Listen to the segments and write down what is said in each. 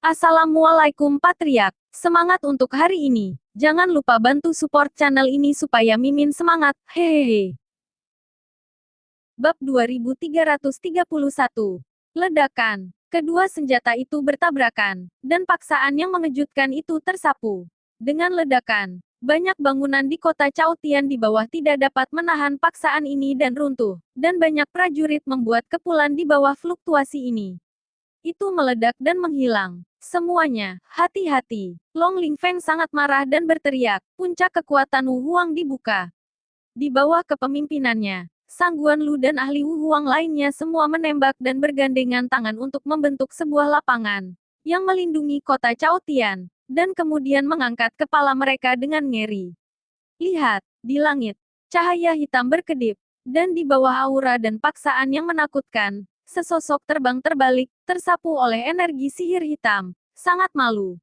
Assalamualaikum Patriark. Semangat untuk hari ini. Jangan lupa bantu support channel ini supaya Mimin semangat. Hehehe. Bab 2331. Ledakan. Kedua senjata itu bertabrakan, dan paksaan yang mengejutkan itu tersapu. Dengan ledakan, banyak bangunan di kota Chaotian di bawah tidak dapat menahan paksaan ini dan runtuh, dan banyak prajurit membuat kepulan di bawah fluktuasi ini. Itu meledak dan menghilang. Semuanya, hati-hati. Long Lingfeng sangat marah dan berteriak, puncak kekuatan Wu Huang dibuka. Di bawah kepemimpinannya, Sang Guanlu dan ahli Wu Huang lainnya semua menembak dan bergandengan tangan untuk membentuk sebuah lapangan yang melindungi kota Chaotian, dan kemudian mengangkat kepala mereka dengan ngeri. Lihat, di langit, cahaya hitam berkedip, dan di bawah aura dan paksaan yang menakutkan, sesosok terbang terbalik, tersapu oleh energi sihir hitam. Sangat malu.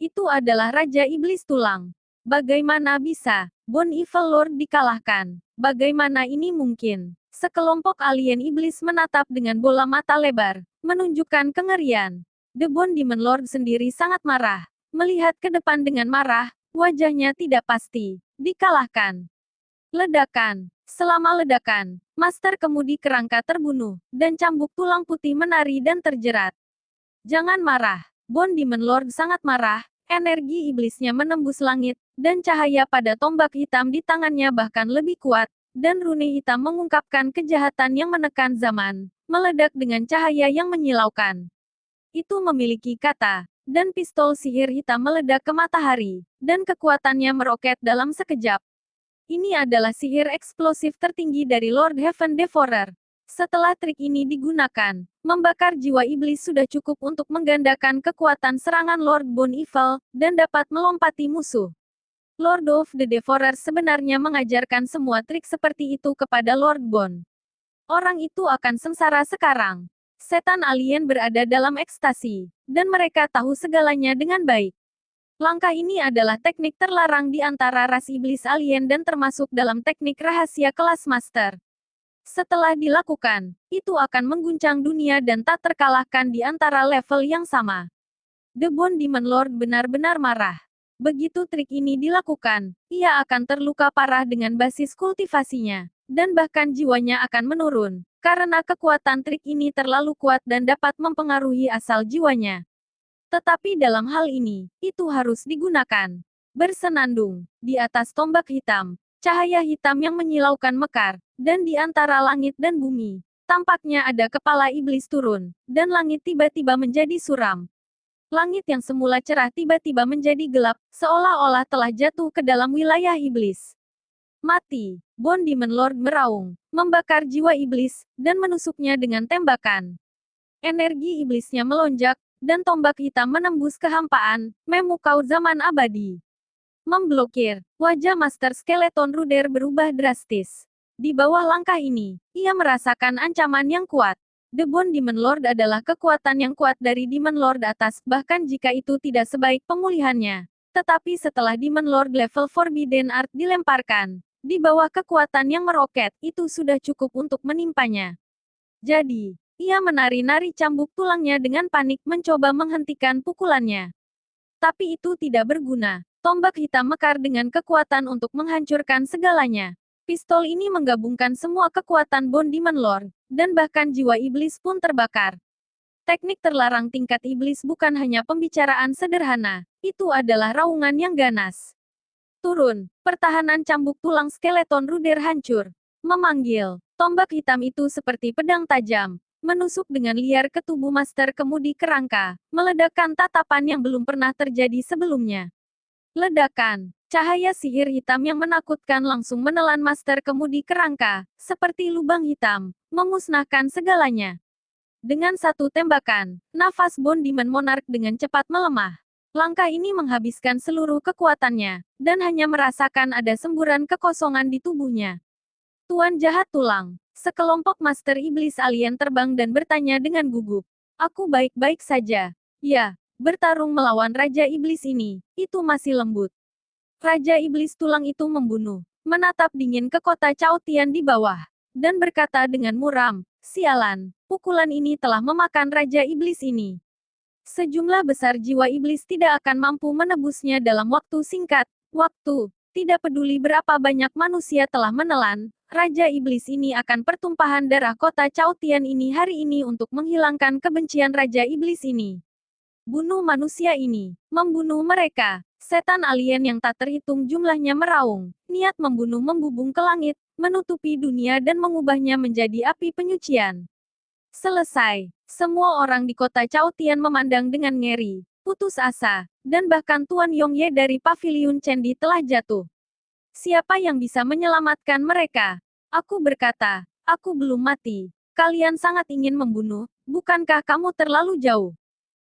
Itu adalah Raja Iblis Tulang. Bagaimana bisa Bon Evil Lord dikalahkan? Bagaimana ini mungkin? Sekelompok alien iblis menatap dengan bola mata lebar, menunjukkan kengerian. The Bon Demon Lord sendiri sangat marah. Melihat ke depan dengan marah, wajahnya tidak pasti. Dikalahkan. Ledakan. Selama ledakan, Master Kemudi Kerangka terbunuh, dan cambuk tulang putih menari dan terjerat. Jangan marah. Bon Demon Lord sangat marah, energi iblisnya menembus langit, dan cahaya pada tombak hitam di tangannya bahkan lebih kuat, dan rune hitam mengungkapkan kejahatan yang menekan zaman, meledak dengan cahaya yang menyilaukan. Itu memiliki kata, dan pistol sihir hitam meledak ke matahari, dan kekuatannya meroket dalam sekejap. Ini adalah sihir eksplosif tertinggi dari Lord Heaven Devourer. Setelah trik ini digunakan, membakar jiwa iblis sudah cukup untuk menggandakan kekuatan serangan Lord Bon Evil, dan dapat melompati musuh. Lord of the Devourer sebenarnya mengajarkan semua trik seperti itu kepada Lord Bon. Orang itu akan sengsara sekarang. Setan alien berada dalam ekstasi, dan mereka tahu segalanya dengan baik. Langkah ini adalah teknik terlarang di antara ras iblis alien dan termasuk dalam teknik rahasia kelas master. Setelah dilakukan, itu akan mengguncang dunia dan tak terkalahkan di antara level yang sama. The Bon Demon Lord benar-benar marah. Begitu trik ini dilakukan, ia akan terluka parah dengan basis kultivasinya, dan bahkan jiwanya akan menurun, karena kekuatan trik ini terlalu kuat dan dapat mempengaruhi asal jiwanya. Tetapi dalam hal ini, itu harus digunakan. Bersenandung, di atas tombak hitam, cahaya hitam yang menyilaukan mekar, dan di antara langit dan bumi, tampaknya ada kepala iblis turun, dan langit tiba-tiba menjadi suram. Langit yang semula cerah tiba-tiba menjadi gelap, seolah-olah telah jatuh ke dalam wilayah iblis. Mati, Bon Demon Lord meraung, membakar jiwa iblis, dan menusuknya dengan tembakan. Energi iblisnya melonjak, dan tombak hitam menembus kehampaan, memukau zaman abadi. Memblokir, wajah Master Skeleton Ruder berubah drastis. Di bawah langkah ini, ia merasakan ancaman yang kuat. The Bon Demon Lord adalah kekuatan yang kuat dari Demon Lord atas, bahkan jika itu tidak sebaik pemulihannya. Tetapi setelah Demon Lord level Forbidden Art dilemparkan, di bawah kekuatan yang meroket, itu sudah cukup untuk menimpanya. Jadi, ia menari-nari cambuk tulangnya dengan panik mencoba menghentikan pukulannya. Tapi itu tidak berguna. Tombak hitam mekar dengan kekuatan untuk menghancurkan segalanya. Pistol ini menggabungkan semua kekuatan Bon Demon Lord, dan bahkan jiwa iblis pun terbakar. Teknik terlarang tingkat iblis bukan hanya pembicaraan sederhana, itu adalah raungan yang ganas. Turun, pertahanan cambuk tulang skeleton Ruder hancur. Memanggil, tombak hitam itu seperti pedang tajam, menusuk dengan liar ke tubuh Master Kemudi Kerangka, meledakkan tatapan yang belum pernah terjadi sebelumnya. Ledakan, cahaya sihir hitam yang menakutkan langsung menelan Master Kemudi Kerangka, seperti lubang hitam, memusnahkan segalanya. Dengan satu tembakan, nafas Bon Demon Monarch dengan cepat melemah. Langkah ini menghabiskan seluruh kekuatannya, dan hanya merasakan ada semburan kekosongan di tubuhnya. Tuan jahat tulang. Sekelompok Master Iblis alien terbang dan bertanya dengan gugup. Aku baik-baik saja. Ya, bertarung melawan Raja Iblis ini, itu masih lembut. Raja Iblis tulang itu membunuh, menatap dingin ke kota Chaotian di bawah, dan berkata dengan muram, sialan, pukulan ini telah memakan Raja Iblis ini. Sejumlah besar jiwa iblis tidak akan mampu menebusnya dalam waktu singkat. Waktu, tidak peduli berapa banyak manusia telah menelan, Raja Iblis ini akan pertumpahan darah kota Chaotian ini hari ini untuk menghilangkan kebencian Raja Iblis ini. Bunuh manusia ini, membunuh mereka. Setan alien yang tak terhitung jumlahnya meraung, niat membunuh membubung ke langit, menutupi dunia dan mengubahnya menjadi api penyucian. Selesai. Semua orang di kota Chaotian memandang dengan ngeri, putus asa, dan bahkan Tuan Yongye dari Paviliun Chendi telah jatuh. Siapa yang bisa menyelamatkan mereka? Aku berkata, aku belum mati. Kalian sangat ingin membunuh, bukankah kamu terlalu jauh?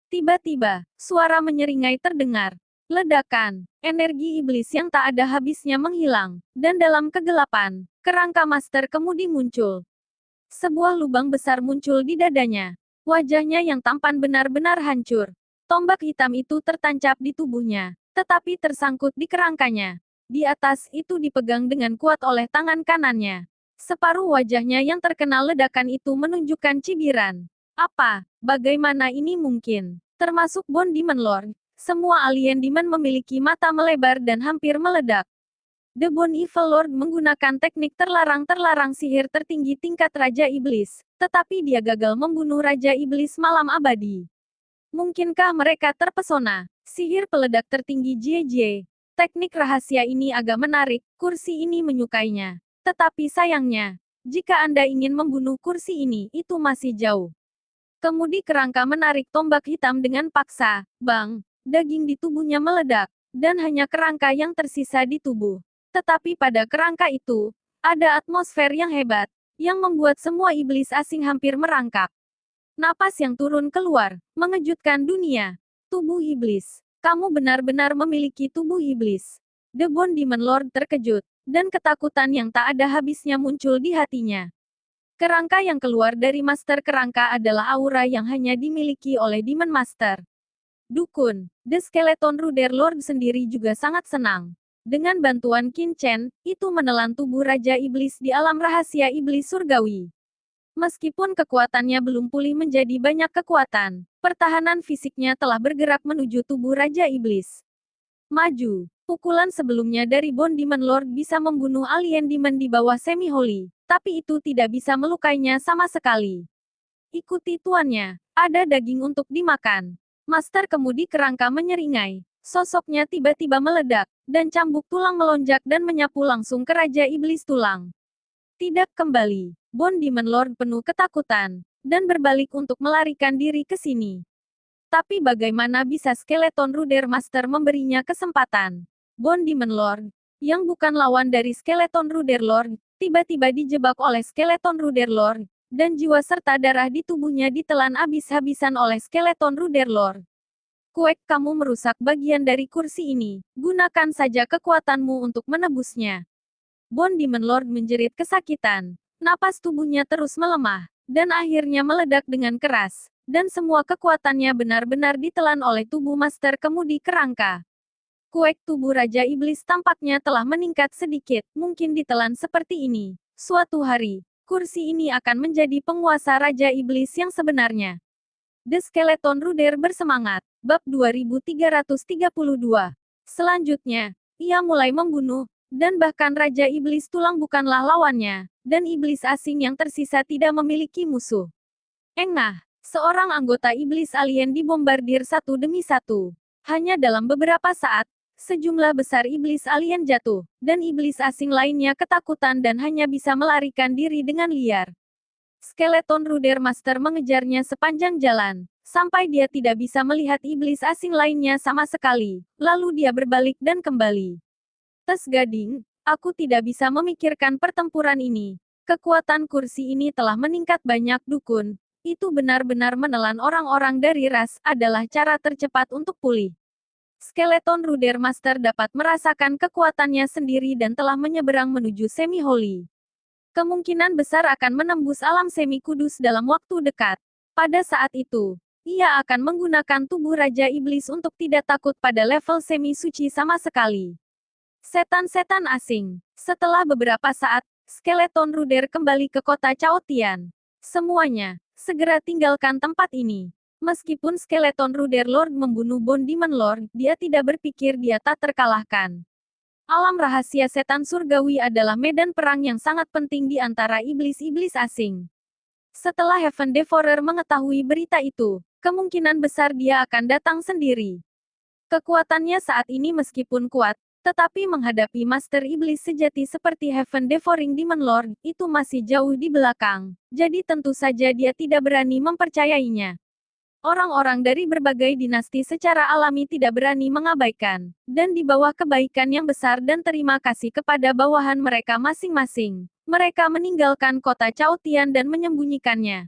Tiba-tiba, suara menyeringai terdengar. Ledakan, energi iblis yang tak ada habisnya menghilang, dan dalam kegelapan, kerangka Master Kemudi muncul. Sebuah lubang besar muncul di dadanya. Wajahnya yang tampan benar-benar hancur. Tombak hitam itu tertancap di tubuhnya, tetapi tersangkut di kerangkanya. Di atas itu dipegang dengan kuat oleh tangan kanannya. Separuh wajahnya yang terkena ledakan itu menunjukkan cibiran. Apa? Bagaimana ini mungkin? Termasuk Bone Demon Lord. Semua alien demon memiliki mata melebar dan hampir meledak. The Bone Evil Lord menggunakan teknik terlarang-terlarang sihir tertinggi tingkat Raja Iblis, tetapi dia gagal membunuh Raja Iblis malam abadi. Mungkinkah mereka terpesona? Sihir peledak tertinggi Jie. Teknik rahasia ini agak menarik, kursi ini menyukainya. Tetapi sayangnya, jika Anda ingin membunuh kursi ini, itu masih jauh. Kemudi kerangka menarik tombak hitam dengan paksa, bang, daging di tubuhnya meledak, dan hanya kerangka yang tersisa di tubuh. Tetapi pada kerangka itu, ada atmosfer yang hebat, yang membuat semua iblis asing hampir merangkak. Napas yang turun keluar, mengejutkan dunia. Tubuh iblis. Kamu benar-benar memiliki tubuh iblis. The Bone Demon Lord terkejut, dan ketakutan yang tak ada habisnya muncul di hatinya. Kerangka yang keluar dari Master Kerangka adalah aura yang hanya dimiliki oleh Demon Master. Dukun, The Skeleton Ruder Lord sendiri juga sangat senang. Dengan bantuan Qin Chen, itu menelan tubuh Raja Iblis di alam rahasia Iblis Surgawi. Meskipun kekuatannya belum pulih menjadi banyak kekuatan, pertahanan fisiknya telah bergerak menuju tubuh Raja Iblis. Maju. Pukulan sebelumnya dari Bone Demon Lord bisa membunuh alien demon di bawah semi-holy, tapi itu tidak bisa melukainya sama sekali. Ikuti tuannya, ada daging untuk dimakan. Master Kemudi kerangka menyeringai. Sosoknya tiba-tiba meledak, dan cambuk tulang melonjak dan menyapu langsung ke Raja Iblis Tulang. Tidak kembali. Bone Demon Lord penuh ketakutan, dan berbalik untuk melarikan diri ke sini. Tapi bagaimana bisa Skeleton Ruder Master memberinya kesempatan? Bone Demon Lord, yang bukan lawan dari Skeleton Ruder Lord, tiba-tiba dijebak oleh Skeleton Ruder Lord, dan jiwa serta darah di tubuhnya ditelan habis-habisan oleh Skeleton Ruder Lord. Kuek, kamu merusak bagian dari kursi ini, gunakan saja kekuatanmu untuk menebusnya. Bone Demon Lord menjerit kesakitan. Napas tubuhnya terus melemah, dan akhirnya meledak dengan keras, dan semua kekuatannya benar-benar ditelan oleh tubuh Master Kemudi Kerangka. Kuek tubuh Raja Iblis tampaknya telah meningkat sedikit, mungkin ditelan seperti ini. Suatu hari, kursi ini akan menjadi penguasa Raja Iblis yang sebenarnya. The Skeleton Ruder bersemangat. Bab 2332. Selanjutnya, ia mulai membunuh, dan bahkan Raja Iblis Tulang bukanlah lawannya, dan iblis asing yang tersisa tidak memiliki musuh. Engah, seorang anggota iblis alien dibombardir satu demi satu. Hanya dalam beberapa saat, sejumlah besar iblis alien jatuh, dan iblis asing lainnya ketakutan dan hanya bisa melarikan diri dengan liar. Skeleton Ruder Master mengejarnya sepanjang jalan, sampai dia tidak bisa melihat iblis asing lainnya sama sekali, lalu dia berbalik dan kembali. Tes Gading, aku tidak bisa memikirkan pertempuran ini. Kekuatan kursi ini telah meningkat banyak dukun. Itu benar-benar menelan orang-orang dari ras adalah cara tercepat untuk pulih. Skeleton Ruder Master dapat merasakan kekuatannya sendiri dan telah menyeberang menuju semi-holy. Kemungkinan besar akan menembus alam semi-kudus dalam waktu dekat. Pada saat itu, ia akan menggunakan tubuh Raja Iblis untuk tidak takut pada level semi-suci sama sekali. Setan-setan asing. Setelah beberapa saat, Skeleton Ruder kembali ke kota Chaotian. Semuanya, segera tinggalkan tempat ini. Meskipun skeleton Ruder Lord membunuh Bone Demon Lord, dia tidak berpikir dia tak terkalahkan. Alam rahasia setan surgawi adalah medan perang yang sangat penting di antara iblis-iblis asing. Setelah Heaven Devourer mengetahui berita itu, kemungkinan besar dia akan datang sendiri. Kekuatannya saat ini meskipun kuat, tetapi menghadapi Master Iblis sejati seperti Heaven Devouring Demon Lord, itu masih jauh di belakang. Jadi tentu saja dia tidak berani mempercayainya. Orang-orang dari berbagai dinasti secara alami tidak berani mengabaikan, dan di bawah kebaikan yang besar dan terima kasih kepada bawahan mereka masing-masing, mereka meninggalkan kota Chaotian dan menyembunyikannya.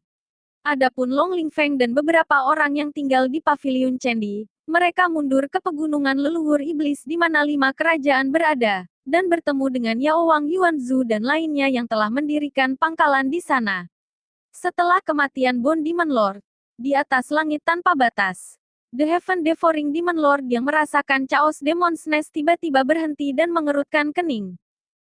Adapun Long Lingfeng dan beberapa orang yang tinggal di Paviliun Candi, mereka mundur ke pegunungan leluhur iblis di mana 5 kerajaan berada, dan bertemu dengan Yao Wang Yuanzu dan lainnya yang telah mendirikan pangkalan di sana. Setelah kematian Bone Demon Lord, di atas langit tanpa batas, The Heaven Devouring Demon Lord yang merasakan Chaos Demon's Nest tiba-tiba berhenti dan mengerutkan kening.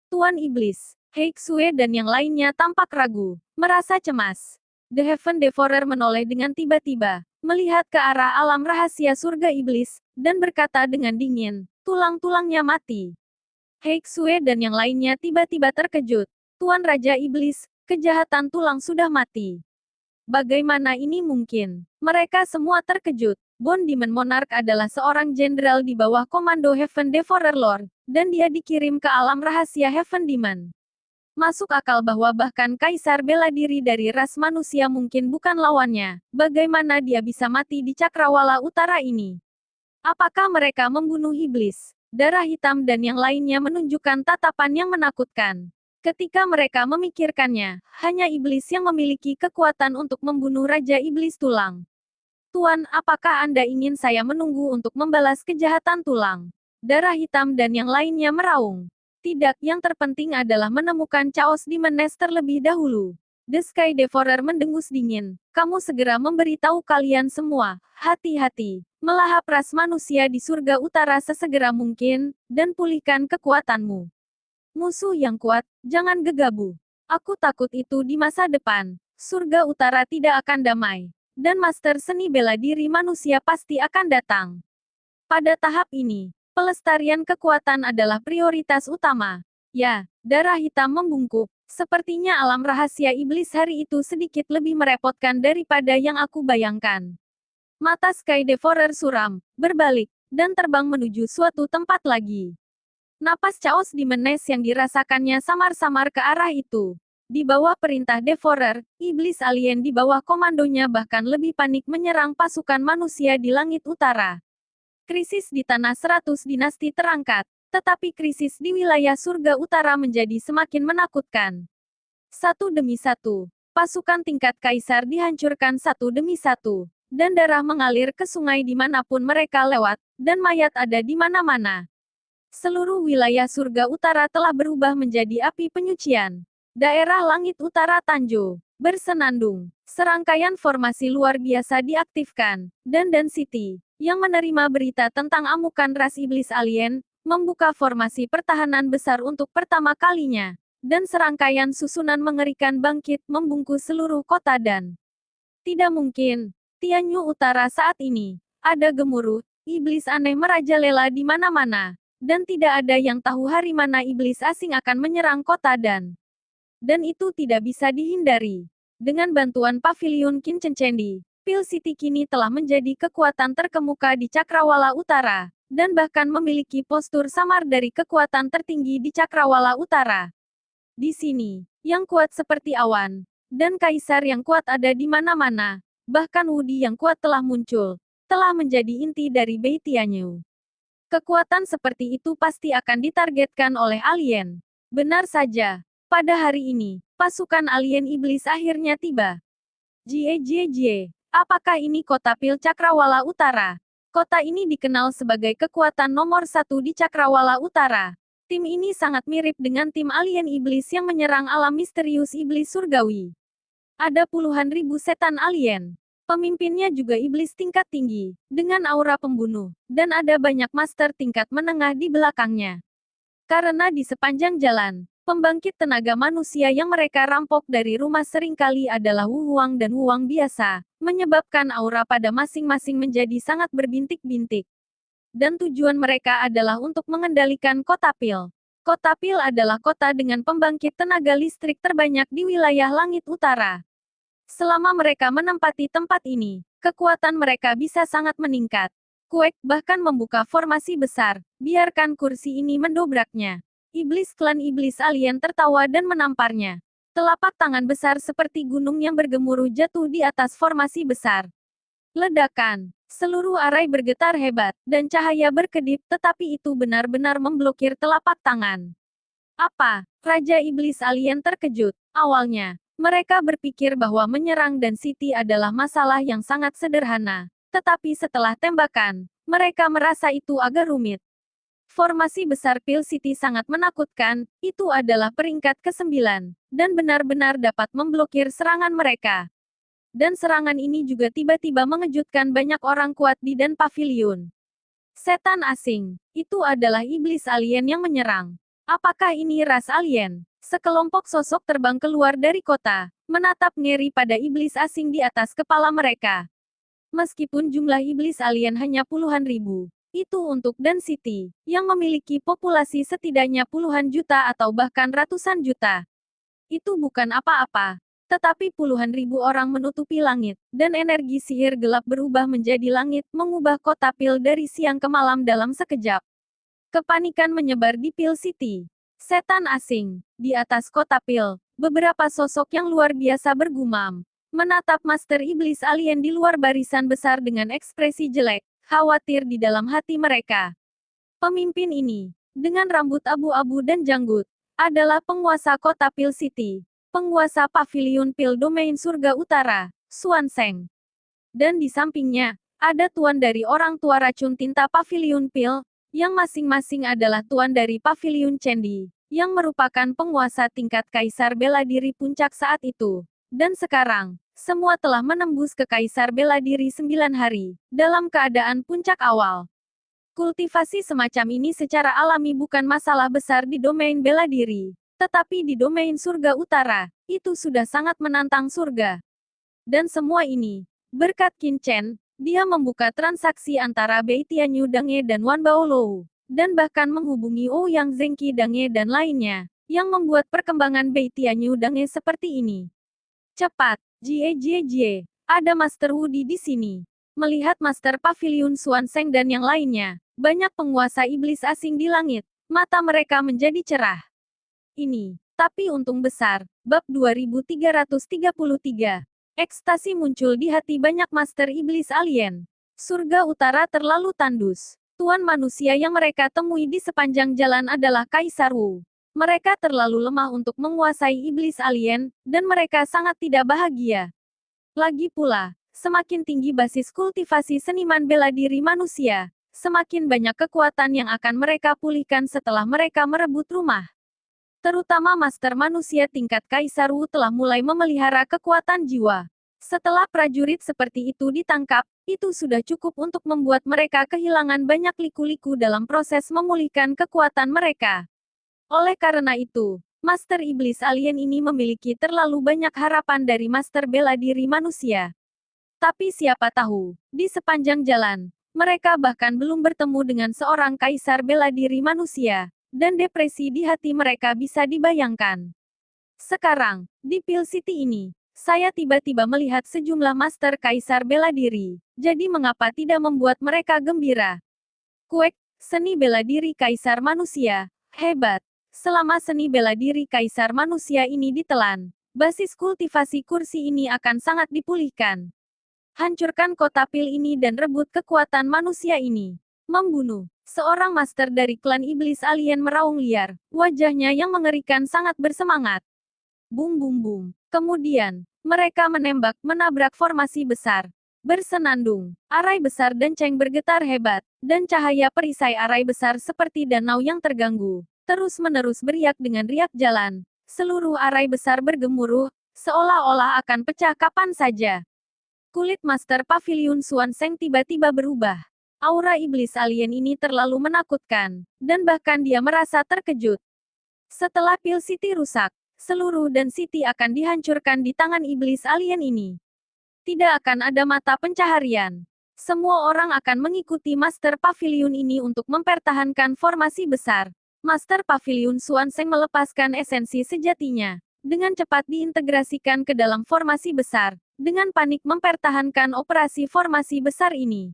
Tuan Iblis, Heixue dan yang lainnya tampak ragu, merasa cemas. The Heaven Devourer menoleh dengan tiba-tiba, melihat ke arah alam rahasia surga iblis, dan berkata dengan dingin, tulang-tulangnya mati. Heixue dan yang lainnya tiba-tiba terkejut. Tuan Raja Iblis, kejahatan tulang sudah mati. Bagaimana ini mungkin? Mereka semua terkejut. Bone Demon Monarch adalah seorang jenderal di bawah komando Heaven Devourer Lord, dan dia dikirim ke alam rahasia Heaven Demon. Masuk akal bahwa bahkan kaisar bela diri dari ras manusia mungkin bukan lawannya. Bagaimana dia bisa mati di Cakrawala Utara ini? Apakah mereka membunuh iblis? Darah hitam dan yang lainnya menunjukkan tatapan yang menakutkan. Ketika mereka memikirkannya, hanya iblis yang memiliki kekuatan untuk membunuh Raja Iblis Tulang. Tuan, apakah Anda ingin saya menunggu untuk membalas kejahatan tulang? Darah hitam dan yang lainnya meraung. Tidak, yang terpenting adalah menemukan Chaos Demon Nest terlebih dahulu. The Sky Devourer mendengus dingin. Kamu segera memberitahu kalian semua, hati-hati, melahap ras manusia di surga utara sesegera mungkin, dan pulihkan kekuatanmu. Musuh yang kuat, jangan gegabah. Aku takut itu di masa depan. Surga utara tidak akan damai. Dan Master Seni Bela Diri manusia pasti akan datang. Pada tahap ini, pelestarian kekuatan adalah prioritas utama. Ya, darah hitam membungkuk. Sepertinya alam rahasia iblis hari itu sedikit lebih merepotkan daripada yang aku bayangkan. Mata Sky Devourer suram, berbalik, dan terbang menuju suatu tempat lagi. Napas Chaos Demon Nest yang dirasakannya samar-samar ke arah itu. Di bawah perintah Devourer, iblis alien di bawah komandonya bahkan lebih panik menyerang pasukan manusia di langit utara. Krisis di tanah 100 dinasti terangkat, tetapi krisis di wilayah surga utara menjadi semakin menakutkan. Satu demi satu, pasukan tingkat kaisar dihancurkan satu demi satu, dan darah mengalir ke sungai dimanapun mereka lewat, dan mayat ada di mana-mana. Seluruh wilayah surga utara telah berubah menjadi api penyucian. Daerah langit utara Tanjo bersenandung. Serangkaian formasi luar biasa diaktifkan, dan City, yang menerima berita tentang amukan ras iblis alien, membuka formasi pertahanan besar untuk pertama kalinya. Dan serangkaian susunan mengerikan bangkit membungkus seluruh kota dan tidak mungkin. Tianyu Utara saat ini, ada gemuruh, iblis aneh merajalela di mana-mana. Dan tidak ada yang tahu hari mana iblis asing akan menyerang kota dan itu tidak bisa dihindari. Dengan bantuan Paviliun Kincencendi, Pil City kini telah menjadi kekuatan terkemuka di Cakrawala Utara, dan bahkan memiliki postur samar dari kekuatan tertinggi di Cakrawala Utara. Di sini, yang kuat seperti awan, dan kaisar yang kuat ada di mana-mana, bahkan Wudi yang kuat telah muncul, telah menjadi inti dari Bei Tianyu. Kekuatan seperti itu pasti akan ditargetkan oleh alien. Benar saja. Pada hari ini, pasukan alien iblis akhirnya tiba. Jie, apakah ini kota Pil Cakrawala Utara? Kota ini dikenal sebagai kekuatan nomor 1 di Cakrawala Utara. Tim ini sangat mirip dengan tim alien iblis yang menyerang alam misterius iblis surgawi. Ada puluhan ribu setan alien. Pemimpinnya juga iblis tingkat tinggi, dengan aura pembunuh, dan ada banyak master tingkat menengah di belakangnya. Karena di sepanjang jalan, Pembangkit tenaga manusia yang mereka rampok dari rumah seringkali adalah Wuhuang dan Wuhuang biasa, menyebabkan aura pada masing-masing menjadi sangat berbintik-bintik. Dan tujuan mereka adalah untuk mengendalikan Kota Pil. Kota Pil adalah kota dengan pembangkit tenaga listrik terbanyak di wilayah Langit Utara. Selama mereka menempati tempat ini, kekuatan mereka bisa sangat meningkat. Kuek bahkan membuka formasi besar, biarkan kursi ini mendobraknya. Iblis klan iblis alien tertawa dan menamparnya. Telapak tangan besar seperti gunung yang bergemuruh jatuh di atas formasi besar. Ledakan. Seluruh arai bergetar hebat, dan cahaya berkedip, tetapi itu benar-benar memblokir telapak tangan. Apa? Raja Iblis Alien terkejut. Awalnya, mereka berpikir bahwa menyerang Dan City adalah masalah yang sangat sederhana. Tetapi setelah tembakan, mereka merasa itu agak rumit. Formasi besar Pil City sangat menakutkan, itu adalah peringkat ke-9, dan benar-benar dapat memblokir serangan mereka. Dan serangan ini juga tiba-tiba mengejutkan banyak orang kuat di Dan Pavilion. Setan asing, itu adalah iblis alien yang menyerang. Apakah ini ras alien? Sekelompok sosok terbang keluar dari kota, menatap ngeri pada iblis asing di atas kepala mereka. Meskipun jumlah iblis alien hanya puluhan ribu, itu untuk Dan City, yang memiliki populasi setidaknya puluhan juta atau bahkan ratusan juta. Itu bukan apa-apa. Tetapi puluhan ribu orang menutupi langit, dan energi sihir gelap berubah menjadi langit, mengubah kota Pil dari siang ke malam dalam sekejap. Kepanikan menyebar di Pil City. Setan asing. Di atas kota Pil, beberapa sosok yang luar biasa bergumam. Menatap Master Iblis Alien di luar barisan besar dengan ekspresi jelek, khawatir di dalam hati mereka. Pemimpin ini, dengan rambut abu-abu dan janggut, adalah penguasa kota Pil City. Penguasa Pavilion Pil Domain Surga Utara, Xuanzeng. Dan di sampingnya, ada tuan dari orang tua racun tinta Pavilion Pil, yang masing-masing adalah tuan dari Pavilion Candy, yang merupakan penguasa tingkat Kaisar Bela Diri Puncak saat itu. Dan sekarang, semua telah menembus ke Kaisar Bela Diri 9 hari, dalam keadaan puncak awal. Kultivasi semacam ini secara alami bukan masalah besar di domain bela diri. Tetapi di domain surga utara, itu sudah sangat menantang surga. Dan semua ini, berkat Qin Chen, dia membuka transaksi antara Bei Tianyu Dange dan Wan Baolou, dan bahkan menghubungi Ouyang Zengqi Dange dan lainnya, yang membuat perkembangan Bei Tianyu Dange seperti ini. Cepat, Jie, ada Master Wudi di sini. Melihat Master Pavilion Xuanzeng dan yang lainnya, banyak penguasa iblis asing di langit, mata mereka menjadi cerah. Ini, tapi untung besar, bab 2333. Ekstasi muncul di hati banyak Master Iblis Alien. Surga Utara terlalu tandus. Tuan manusia yang mereka temui di sepanjang jalan adalah Kaisar Wu. Mereka terlalu lemah untuk menguasai iblis alien, dan mereka sangat tidak bahagia. Lagi pula, semakin tinggi basis kultivasi seniman bela diri manusia, semakin banyak kekuatan yang akan mereka pulihkan setelah mereka merebut rumah. Terutama Master Manusia tingkat Kaisar Wu telah mulai memelihara kekuatan jiwa. Setelah prajurit seperti itu ditangkap, itu sudah cukup untuk membuat mereka kehilangan banyak liku-liku dalam proses memulihkan kekuatan mereka. Oleh karena itu, Master Iblis Alien ini memiliki terlalu banyak harapan dari Master Bela Diri manusia. Tapi siapa tahu, di sepanjang jalan, mereka bahkan belum bertemu dengan seorang Kaisar Bela Diri manusia, dan depresi di hati mereka bisa dibayangkan. Sekarang, di Pil City ini, saya tiba-tiba melihat sejumlah Master Kaisar Bela Diri, jadi mengapa tidak membuat mereka gembira? Kuek, seni bela diri Kaisar Manusia, hebat. Selama seni bela diri Kaisar Manusia ini ditelan, basis kultivasi kursi ini akan sangat dipulihkan. Hancurkan kota Pil ini dan rebut kekuatan manusia ini. Membunuh. Seorang master dari klan iblis alien meraung liar, wajahnya yang mengerikan sangat bersemangat. Bum bum bum. Kemudian, mereka menabrak formasi besar. Bersenandung, arai besar dan ceng bergetar hebat, dan cahaya perisai arai besar seperti danau yang terganggu. Terus-menerus beriak dengan riak jalan. Seluruh arai besar bergemuruh, seolah-olah akan pecah kapan saja. Kulit Master Pavilion Xuanzeng tiba-tiba berubah. Aura iblis alien ini terlalu menakutkan, dan bahkan dia merasa terkejut. Setelah Pil City rusak, seluruh dan City akan dihancurkan di tangan iblis alien ini. Tidak akan ada mata pencaharian. Semua orang akan mengikuti Master Pavilion ini untuk mempertahankan formasi besar. Master Pavilion Xuanzeng melepaskan esensi sejatinya. Dengan cepat diintegrasikan ke dalam formasi besar. Dengan panik mempertahankan operasi formasi besar ini.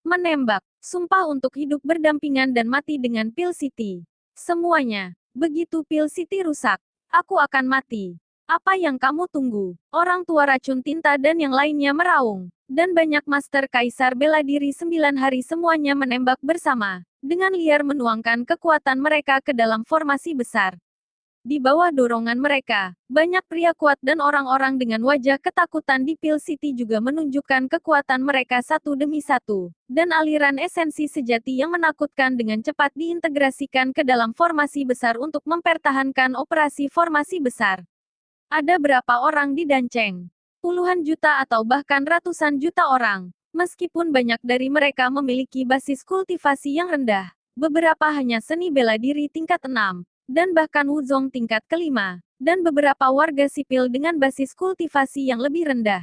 Menembak. Sumpah untuk hidup berdampingan dan mati dengan Pil City. Semuanya. Begitu Pil City rusak, aku akan mati. Apa yang kamu tunggu? Orang tua racun tinta dan yang lainnya meraung. Dan banyak Master Kaisar bela diri 9 hari semuanya menembak bersama. Dengan liar menuangkan kekuatan mereka ke dalam formasi besar. Di bawah dorongan mereka, banyak pria kuat dan orang-orang dengan wajah ketakutan di Pil City juga menunjukkan kekuatan mereka satu demi satu. Dan aliran esensi sejati yang menakutkan dengan cepat diintegrasikan ke dalam formasi besar untuk mempertahankan operasi formasi besar. Ada berapa orang di Danceng? Puluhan juta atau bahkan ratusan juta orang. Meskipun banyak dari mereka memiliki basis kultivasi yang rendah, beberapa hanya seni bela diri tingkat 6, dan bahkan Wuzong tingkat kelima, dan beberapa warga sipil dengan basis kultivasi yang lebih rendah.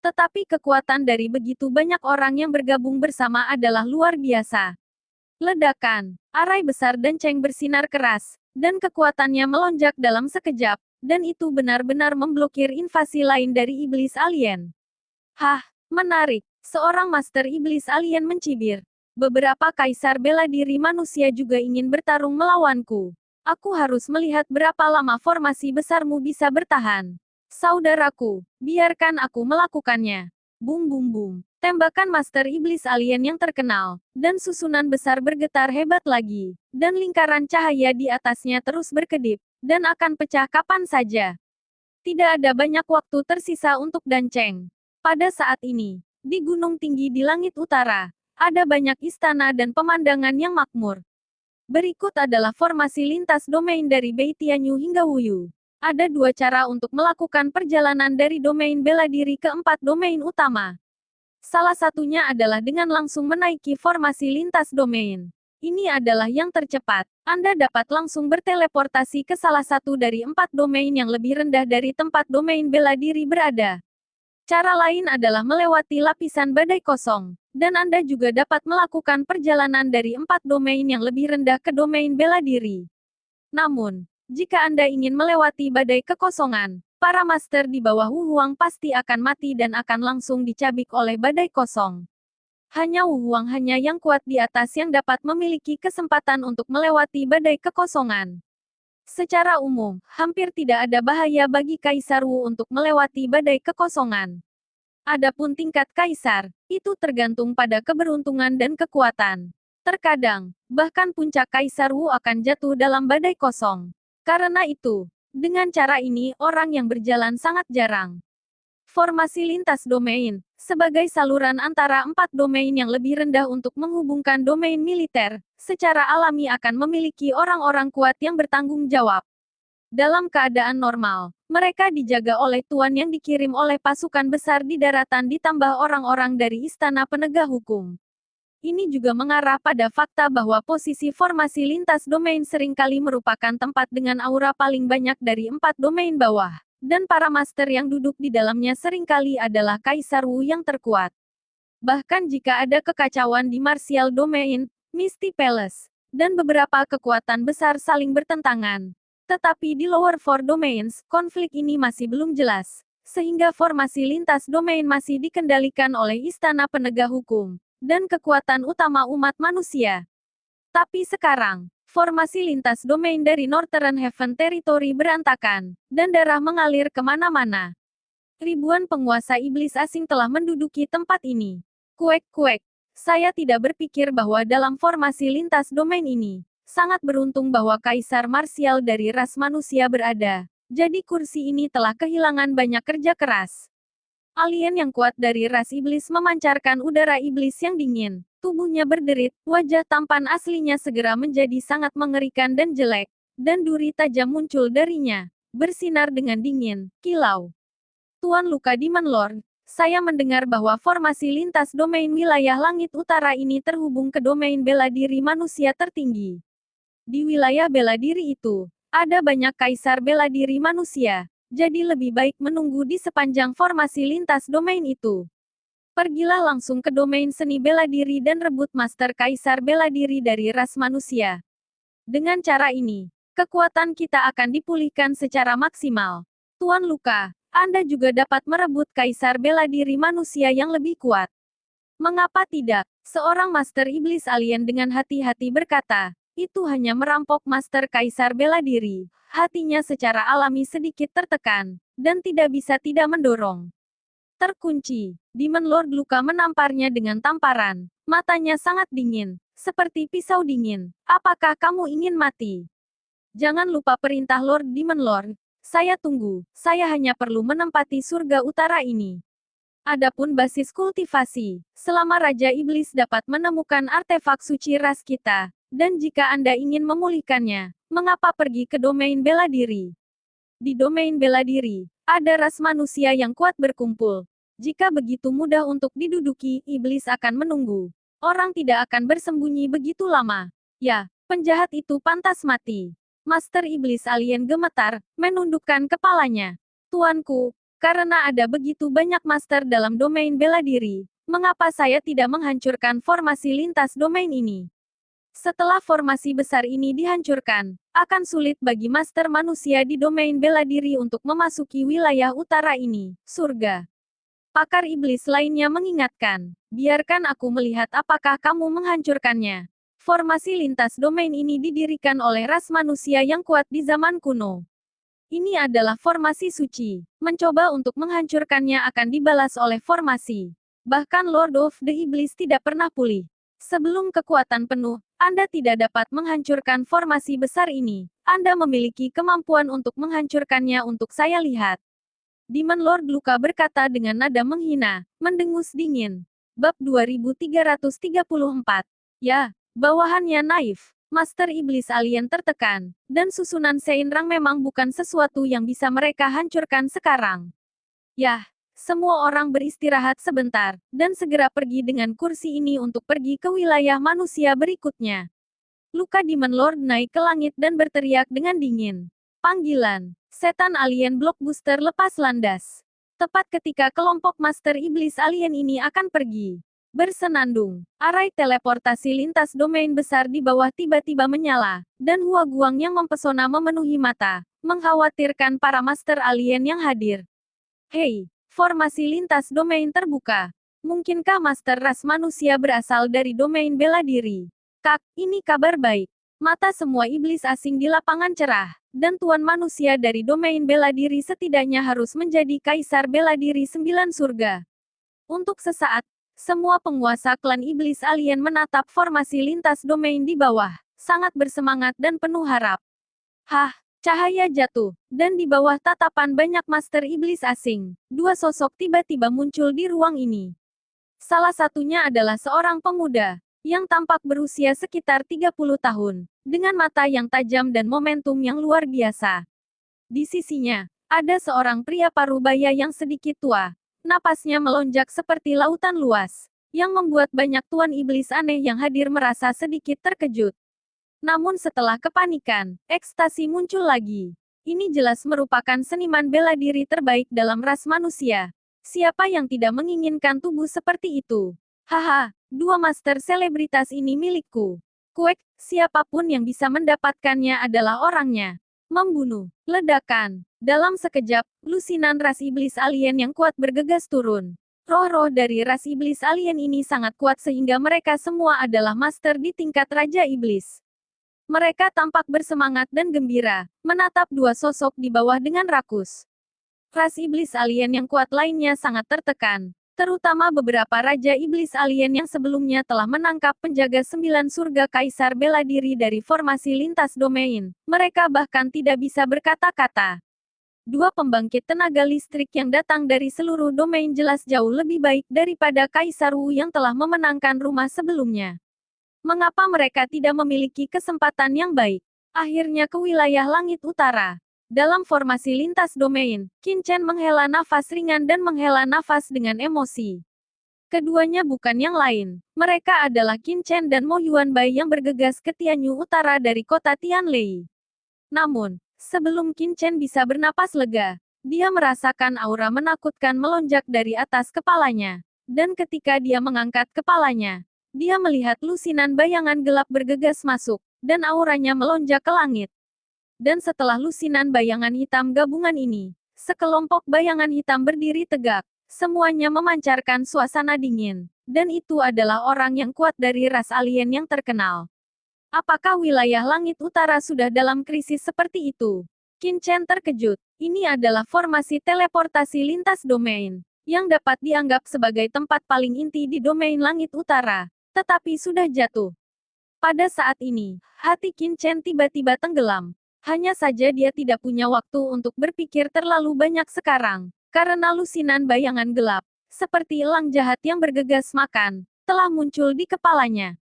Tetapi kekuatan dari begitu banyak orang yang bergabung bersama adalah luar biasa. Ledakan, arai besar Danceng bersinar keras, dan kekuatannya melonjak dalam sekejap, dan itu benar-benar memblokir invasi lain dari iblis alien. Hah, menarik. Seorang master iblis alien mencibir. Beberapa kaisar bela diri manusia juga ingin bertarung melawanku. Aku harus melihat berapa lama formasi besarmu bisa bertahan. Saudaraku, biarkan aku melakukannya. Bum bum bum. Tembakan master iblis alien yang terkenal, dan susunan besar bergetar hebat lagi, dan lingkaran cahaya di atasnya terus berkedip, dan akan pecah kapan saja. Tidak ada banyak waktu tersisa untuk Danceng. Pada saat ini, di gunung tinggi di langit utara, ada banyak istana dan pemandangan yang makmur. Berikut adalah formasi lintas domain dari Bei Tianyu hingga Wuyu. Ada dua cara untuk melakukan perjalanan dari domain bela diri ke 4 domain utama. Salah satunya adalah dengan langsung menaiki formasi lintas domain. Ini adalah yang tercepat. Anda dapat langsung berteleportasi ke salah satu dari 4 domain yang lebih rendah dari tempat domain bela diri berada. Cara lain adalah melewati lapisan badai kosong, dan Anda juga dapat melakukan perjalanan dari 4 domain yang lebih rendah ke domain bela diri. Namun, jika Anda ingin melewati badai kekosongan, para master di bawah Wu Huang pasti akan mati dan akan langsung dicabik oleh badai kosong. Hanya Wu Huang hanya yang kuat di atas yang dapat memiliki kesempatan untuk melewati badai kekosongan. Secara umum, hampir tidak ada bahaya bagi Kaisar Wu untuk melewati badai kekosongan. Adapun tingkat Kaisar, itu tergantung pada keberuntungan dan kekuatan. Terkadang, bahkan puncak Kaisar Wu akan jatuh dalam badai kosong. Karena itu, dengan cara ini orang yang berjalan sangat jarang. Formasi lintas domain, sebagai saluran antara 4 domain yang lebih rendah untuk menghubungkan domain militer, secara alami akan memiliki orang-orang kuat yang bertanggung jawab. Dalam keadaan normal, mereka dijaga oleh tuan yang dikirim oleh pasukan besar di daratan ditambah orang-orang dari istana penegak hukum. Ini juga mengarah pada fakta bahwa posisi formasi lintas domain seringkali merupakan tempat dengan aura paling banyak dari 4 domain bawah. Dan para master yang duduk di dalamnya seringkali adalah Kaisar Wu yang terkuat. Bahkan jika ada kekacauan di Martial Domain, Misty Palace, dan beberapa kekuatan besar saling bertentangan. Tetapi di lower 4 domains, konflik ini masih belum jelas. Sehingga formasi lintas domain masih dikendalikan oleh istana penegak hukum, dan kekuatan utama umat manusia. Tapi sekarang, formasi lintas domain dari Northern Heaven Territory berantakan, dan darah mengalir kemana-mana. Ribuan penguasa iblis asing telah menduduki tempat ini. Kuek-kuek, saya tidak berpikir bahwa dalam formasi lintas domain ini, sangat beruntung bahwa Kaisar Martial dari ras manusia berada. Jadi kursi ini telah kehilangan banyak kerja keras. Alien yang kuat dari ras iblis memancarkan udara iblis yang dingin. Tubuhnya berderit, wajah tampan aslinya segera menjadi sangat mengerikan dan jelek. Dan duri tajam muncul darinya, bersinar dengan dingin, kilau. Tuan Luka Demon Lord, saya mendengar bahwa formasi lintas domain wilayah langit utara ini terhubung ke domain bela diri manusia tertinggi. Di wilayah bela diri itu, Ada banyak kaisar bela diri manusia, jadi lebih baik menunggu di sepanjang formasi lintas domain itu. Pergilah langsung ke domain seni bela diri dan rebut master kaisar bela diri dari ras manusia. Dengan cara ini, kekuatan kita akan dipulihkan secara maksimal. Tuan Luka, Anda juga dapat merebut kaisar bela diri manusia yang lebih kuat. Mengapa tidak? Seorang master iblis alien dengan hati-hati berkata, itu hanya merampok master kaisar bela diri. Hatinya secara alami sedikit tertekan, dan tidak bisa tidak mendorong. Terkunci, Demon Lord Luka menamparnya dengan tamparan. Matanya sangat dingin, seperti pisau dingin. Apakah kamu ingin mati? Jangan lupa perintah Lord Demon Lord. Saya tunggu, saya hanya perlu menempati surga utara ini. Adapun basis kultivasi, selama Raja Iblis dapat menemukan artefak suci ras kita, dan jika Anda ingin memulihkannya, mengapa pergi ke domain bela diri? Di domain bela diri, ada ras manusia yang kuat berkumpul. Jika begitu mudah untuk diduduki, iblis akan menunggu. Orang tidak akan bersembunyi begitu lama. Ya, penjahat itu pantas mati. Master Iblis Alien gemetar, menundukkan kepalanya. Tuanku, karena ada begitu banyak master dalam domain bela diri, mengapa saya tidak menghancurkan formasi lintas domain ini? Setelah formasi besar ini dihancurkan, akan sulit bagi master manusia di domain bela diri untuk memasuki wilayah utara ini, surga. Pakar iblis lainnya mengingatkan, biarkan aku melihat apakah kamu menghancurkannya. Formasi lintas domain ini didirikan oleh ras manusia yang kuat di zaman kuno. Ini adalah formasi suci. Mencoba untuk menghancurkannya akan dibalas oleh formasi. Bahkan Lord of the Iblis tidak pernah pulih. Sebelum kekuatan penuh, Anda tidak dapat menghancurkan formasi besar ini. Anda memiliki kemampuan untuk menghancurkannya untuk saya lihat. Demon Lord Luka berkata dengan nada menghina, mendengus dingin. Bab 2334. Ya, bawahannya naif. Master Iblis Alien tertekan, dan susunan Seinrang memang bukan sesuatu yang bisa mereka hancurkan sekarang. Yah, semua orang beristirahat sebentar, dan segera pergi dengan kursi ini untuk pergi ke wilayah manusia berikutnya. Luka Demon Lord naik ke langit dan berteriak dengan dingin. Panggilan, setan alien blockbuster lepas landas. Tepat ketika kelompok Master Iblis Alien ini akan pergi. Bersenandung, arai teleportasi lintas domain besar di bawah tiba-tiba menyala, dan Hua Guang yang mempesona memenuhi mata, mengkhawatirkan para master alien yang hadir. Hei, formasi lintas domain terbuka. Mungkinkah master ras manusia berasal dari domain bela diri? Kak, ini kabar baik. Mata semua iblis asing di lapangan cerah, dan tuan manusia dari domain bela diri setidaknya harus menjadi kaisar bela diri 9 surga. Untuk sesaat, semua penguasa klan iblis alien menatap formasi lintas domain di bawah, sangat bersemangat dan penuh harap. Hah, cahaya jatuh, dan di bawah tatapan banyak master iblis asing, dua sosok tiba-tiba muncul di ruang ini. Salah satunya adalah seorang pemuda, yang tampak berusia sekitar 30 tahun, dengan mata yang tajam dan momentum yang luar biasa. Di sisinya, ada seorang pria parubaya yang sedikit tua. Napasnya melonjak seperti lautan luas, yang membuat banyak tuan iblis aneh yang hadir merasa sedikit terkejut. Namun setelah kepanikan, ekstasi muncul lagi. Ini jelas merupakan seniman bela diri terbaik dalam ras manusia. Siapa yang tidak menginginkan tubuh seperti itu? Haha, dua master selebritas ini milikku. Kuek, siapapun yang bisa mendapatkannya adalah orangnya. Membunuh. Ledakan. Dalam sekejap, lusinan ras iblis alien yang kuat bergegas turun. Roh-roh dari ras iblis alien ini sangat kuat sehingga mereka semua adalah master di tingkat Raja Iblis. Mereka tampak bersemangat dan gembira, menatap dua sosok di bawah dengan rakus. Ras iblis alien yang kuat lainnya sangat tertekan. Terutama beberapa Raja Iblis alien yang sebelumnya telah menangkap penjaga 9 surga Kaisar bela diri dari formasi lintas domain. Mereka bahkan tidak bisa berkata-kata. Dua pembangkit tenaga listrik yang datang dari seluruh domain jelas jauh lebih baik daripada Kaisar Wu yang telah memenangkan rumah sebelumnya. Mengapa mereka tidak memiliki kesempatan yang baik? Akhirnya ke wilayah langit utara. Dalam formasi lintas domain, Qin Chen menghela nafas ringan dan menghela nafas dengan emosi. Keduanya bukan yang lain. Mereka adalah Qin Chen dan Mo Yuanbai yang bergegas ke Tianyu Utara dari kota Tianlei. Namun, Sebelum Qin Chen bisa bernapas lega, dia merasakan aura menakutkan melonjak dari atas kepalanya. Dan ketika dia mengangkat kepalanya, dia melihat lusinan bayangan gelap bergegas masuk, dan auranya melonjak ke langit. Dan setelah lusinan bayangan hitam gabungan ini, sekelompok bayangan hitam berdiri tegak. Semuanya memancarkan suasana dingin. Dan itu adalah orang yang kuat dari ras alien yang terkenal. Apakah wilayah langit utara sudah dalam krisis seperti itu? Qin Chen terkejut. Ini adalah formasi teleportasi lintas domain, yang dapat dianggap sebagai tempat paling inti di domain langit utara, tetapi sudah jatuh. Pada saat ini, hati Qin Chen tiba-tiba tenggelam. Hanya saja dia tidak punya waktu untuk berpikir terlalu banyak sekarang, karena lusinan bayangan gelap, seperti elang jahat yang bergegas makan, telah muncul di kepalanya.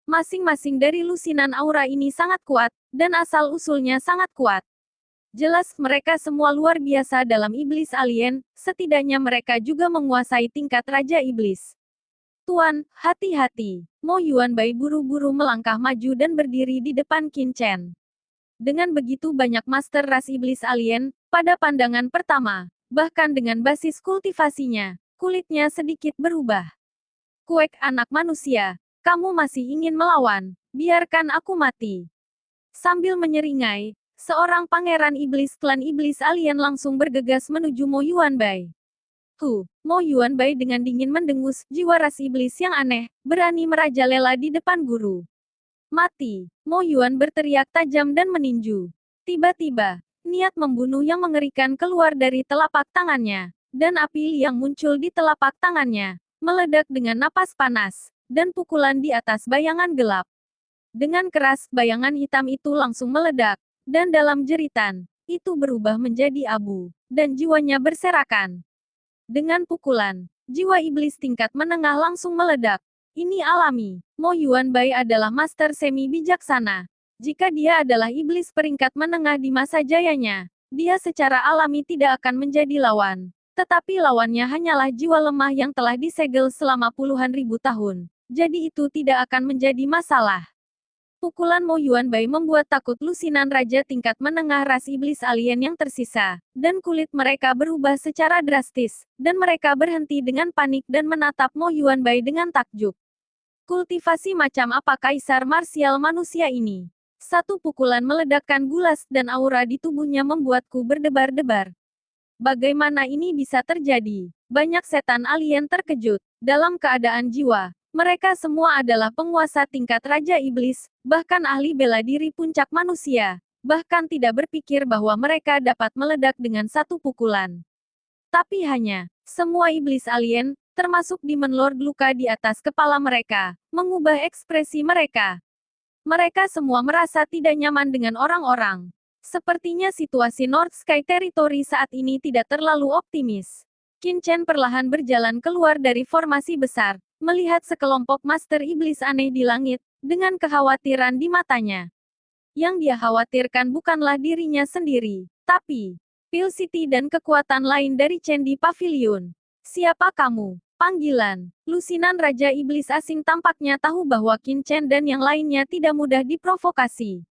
Masing-masing dari lusinan aura ini sangat kuat, dan asal-usulnya sangat kuat. Jelas mereka semua luar biasa dalam iblis alien, setidaknya mereka juga menguasai tingkat Raja Iblis. Tuan, hati-hati. Mo Yuanbai buru-buru melangkah maju dan berdiri di depan Qin Chen. Dengan begitu banyak master ras iblis alien, pada pandangan pertama, bahkan dengan basis kultivasinya, kulitnya sedikit berubah. Kuek anak manusia, kamu masih ingin melawan, biarkan aku mati. Sambil menyeringai, seorang pangeran iblis klan iblis alien langsung bergegas menuju Mo Yuanbai. Mo Yuanbai dengan dingin mendengus, jiwa ras iblis yang aneh, berani merajalela di depan guru. Mati, Mo Yuan berteriak tajam dan meninju. Tiba-tiba, niat membunuh yang mengerikan keluar dari telapak tangannya, dan api yang muncul di telapak tangannya, meledak dengan napas panas, dan pukulan di atas bayangan gelap. Dengan keras, bayangan hitam itu langsung meledak, dan dalam jeritan, itu berubah menjadi abu, dan jiwanya berserakan. Dengan pukulan, jiwa iblis tingkat menengah langsung meledak. Ini alami. Mo Yuanbai adalah master semi bijaksana. Jika dia adalah iblis peringkat menengah di masa jayanya, dia secara alami tidak akan menjadi lawan. Tetapi lawannya hanyalah jiwa lemah yang telah disegel selama puluhan ribu tahun. Jadi itu tidak akan menjadi masalah. Pukulan Mo Yuanbai membuat takut lusinan raja tingkat menengah ras iblis alien yang tersisa, dan kulit mereka berubah secara drastis, dan mereka berhenti dengan panik dan menatap Mo Yuanbai dengan takjub. Kultivasi macam apa kaisar marsial manusia ini? Satu pukulan meledakkan gulas dan aura di tubuhnya membuatku berdebar-debar. Bagaimana ini bisa terjadi? Banyak setan alien terkejut. Dalam keadaan jiwa, mereka semua adalah penguasa tingkat Raja Iblis, bahkan ahli bela diri puncak manusia, bahkan tidak berpikir bahwa mereka dapat meledak dengan satu pukulan. Tapi hanya, semua iblis alien, termasuk Demon Lord luka di atas kepala mereka, mengubah ekspresi mereka. Mereka semua merasa tidak nyaman dengan orang-orang. Sepertinya situasi North Sky Territory saat ini tidak terlalu optimis. Qin Chen perlahan berjalan keluar dari formasi besar, melihat sekelompok master iblis aneh di langit, dengan kekhawatiran di matanya. Yang dia khawatirkan bukanlah dirinya sendiri, tapi Pil City dan kekuatan lain dari Chen di Pavilion. Siapa kamu? Panggilan. Lusinan Raja Iblis asing tampaknya tahu bahwa Qin Chen dan yang lainnya tidak mudah diprovokasi.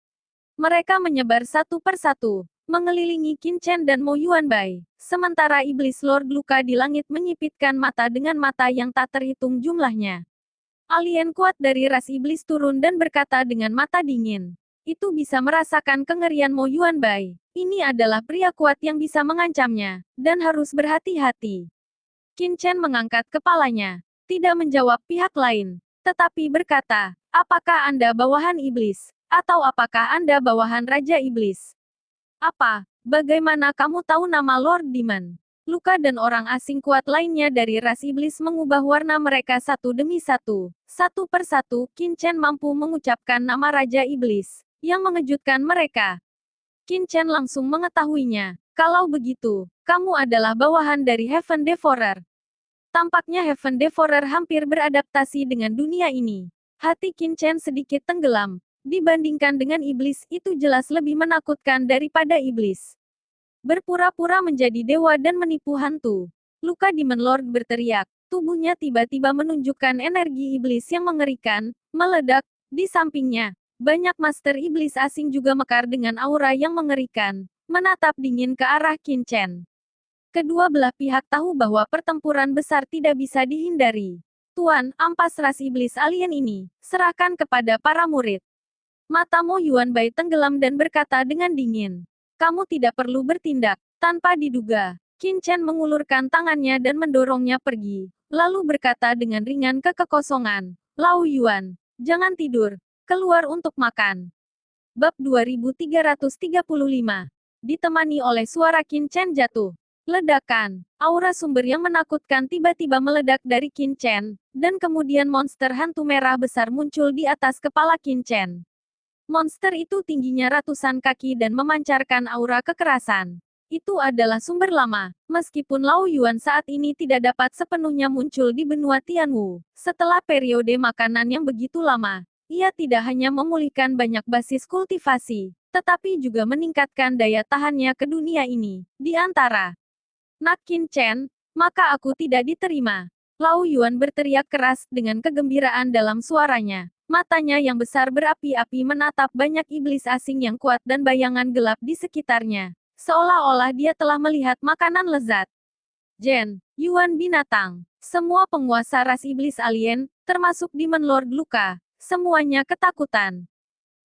Mereka menyebar satu persatu, mengelilingi Qin Chen dan Mo Yuanbai, sementara Iblis Lord luka di langit menyipitkan mata dengan mata yang tak terhitung jumlahnya. Alien kuat dari ras iblis turun dan berkata dengan mata dingin. Itu bisa merasakan kengerian Mo Yuanbai. Ini adalah pria kuat yang bisa mengancamnya, dan harus berhati-hati. Qin Chen mengangkat kepalanya, tidak menjawab pihak lain, tetapi berkata, apakah Anda bawahan iblis? Atau apakah Anda bawahan Raja Iblis? Apa? Bagaimana kamu tahu nama Lord Demon? Luka dan orang asing kuat lainnya dari ras iblis mengubah warna mereka satu demi satu. Satu persatu, Qin Chen mampu mengucapkan nama Raja Iblis, yang mengejutkan mereka. Qin Chen langsung mengetahuinya. Kalau begitu, kamu adalah bawahan dari Heaven Devourer. Tampaknya Heaven Devourer hampir beradaptasi dengan dunia ini. Hati Qin Chen sedikit tenggelam. Dibandingkan dengan iblis, itu jelas lebih menakutkan daripada iblis. Berpura-pura menjadi dewa dan menipu hantu. Luka Demon Lord berteriak. Tubuhnya tiba-tiba menunjukkan energi iblis yang mengerikan, meledak, di sampingnya. Banyak master iblis asing juga mekar dengan aura yang mengerikan, menatap dingin ke arah Qin Chen. Kedua belah pihak tahu bahwa pertempuran besar tidak bisa dihindari. Tuan, ampas ras iblis alien ini, serahkan kepada para murid. Mata Mo Yuanbai tenggelam dan berkata dengan dingin. Kamu tidak perlu bertindak. Tanpa diduga, Qin Chen mengulurkan tangannya dan mendorongnya pergi, lalu berkata dengan ringan ke kekosongan. Lao Yuan, jangan tidur. Keluar untuk makan. Bab 2335. Ditemani oleh suara Qin Chen jatuh. Ledakan. Aura sumber yang menakutkan tiba-tiba meledak dari Qin Chen, dan kemudian monster hantu merah besar muncul di atas kepala Qin Chen. Monster itu tingginya ratusan kaki dan memancarkan aura kekerasan. Itu adalah sumber lama, meskipun Lao Yuan saat ini tidak dapat sepenuhnya muncul di benua Tianwu. Setelah periode makanan yang begitu lama, ia tidak hanya memulihkan banyak basis kultivasi, tetapi juga meningkatkan daya tahannya ke dunia ini. Di antara Nak Qin Chen, maka aku tidak diterima. Lao Yuan berteriak keras dengan kegembiraan dalam suaranya. Matanya yang besar berapi-api menatap banyak iblis asing yang kuat dan bayangan gelap di sekitarnya. Seolah-olah dia telah melihat makanan lezat. Jen, Yuan binatang. Semua penguasa ras iblis alien, termasuk Demon Lord Luka, semuanya ketakutan.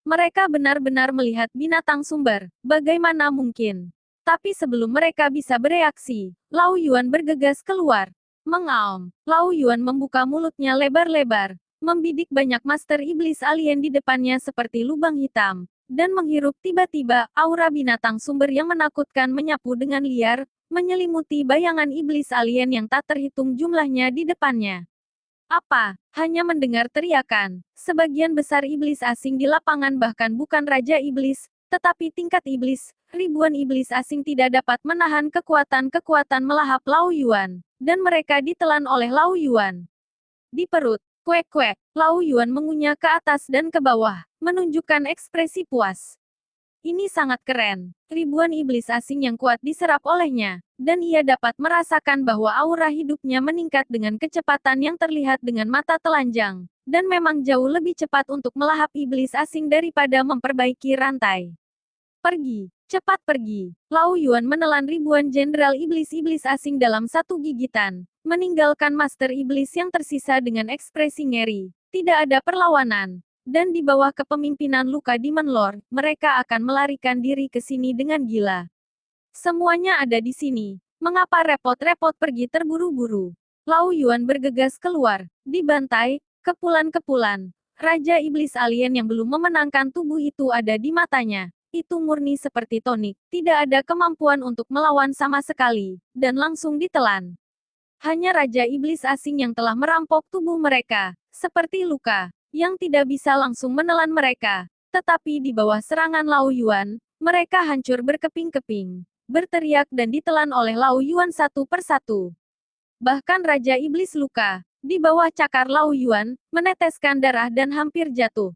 Mereka benar-benar melihat binatang sumber. Bagaimana mungkin? Tapi sebelum mereka bisa bereaksi, Lao Yuan bergegas keluar. Mengaum, Lao Yuan membuka mulutnya lebar-lebar, membidik banyak master iblis alien di depannya seperti lubang hitam, dan menghirup tiba-tiba, aura binatang sumber yang menakutkan menyapu dengan liar, menyelimuti bayangan iblis alien yang tak terhitung jumlahnya di depannya. Apa? Hanya mendengar teriakan, sebagian besar iblis asing di lapangan bahkan bukan Raja Iblis, tetapi tingkat iblis, ribuan iblis asing tidak dapat menahan kekuatan-kekuatan melahap Lao Yuan, dan mereka ditelan oleh Lao Yuan. Di perut, kuek-kuek, Lao Yuan mengunyah ke atas dan ke bawah, menunjukkan ekspresi puas. Ini sangat keren. Ribuan iblis asing yang kuat diserap olehnya, dan ia dapat merasakan bahwa aura hidupnya meningkat dengan kecepatan yang terlihat dengan mata telanjang, dan memang jauh lebih cepat untuk melahap iblis asing daripada memperbaiki rantai. Pergi, cepat pergi. Lao Yuan menelan ribuan jenderal iblis-iblis asing dalam satu gigitan, meninggalkan master iblis yang tersisa dengan ekspresi ngeri. Tidak ada perlawanan. Dan di bawah kepemimpinan Luka Demon Lord, mereka akan melarikan diri ke sini dengan gila. Semuanya ada di sini. Mengapa repot-repot pergi terburu-buru? Lao Yuan bergegas keluar. Dibantai, kepulan-kepulan. Raja Iblis alien yang belum memenangkan tubuh itu ada di matanya. Itu murni seperti tonik. Tidak ada kemampuan untuk melawan sama sekali. Dan langsung ditelan. Hanya Raja Iblis asing yang telah merampok tubuh mereka. Seperti Luka, yang tidak bisa langsung menelan mereka. Tetapi di bawah serangan Lao Yuan, mereka hancur berkeping-keping, berteriak dan ditelan oleh Lao Yuan satu persatu. Bahkan Raja Iblis Luka, di bawah cakar Lao Yuan, meneteskan darah dan hampir jatuh.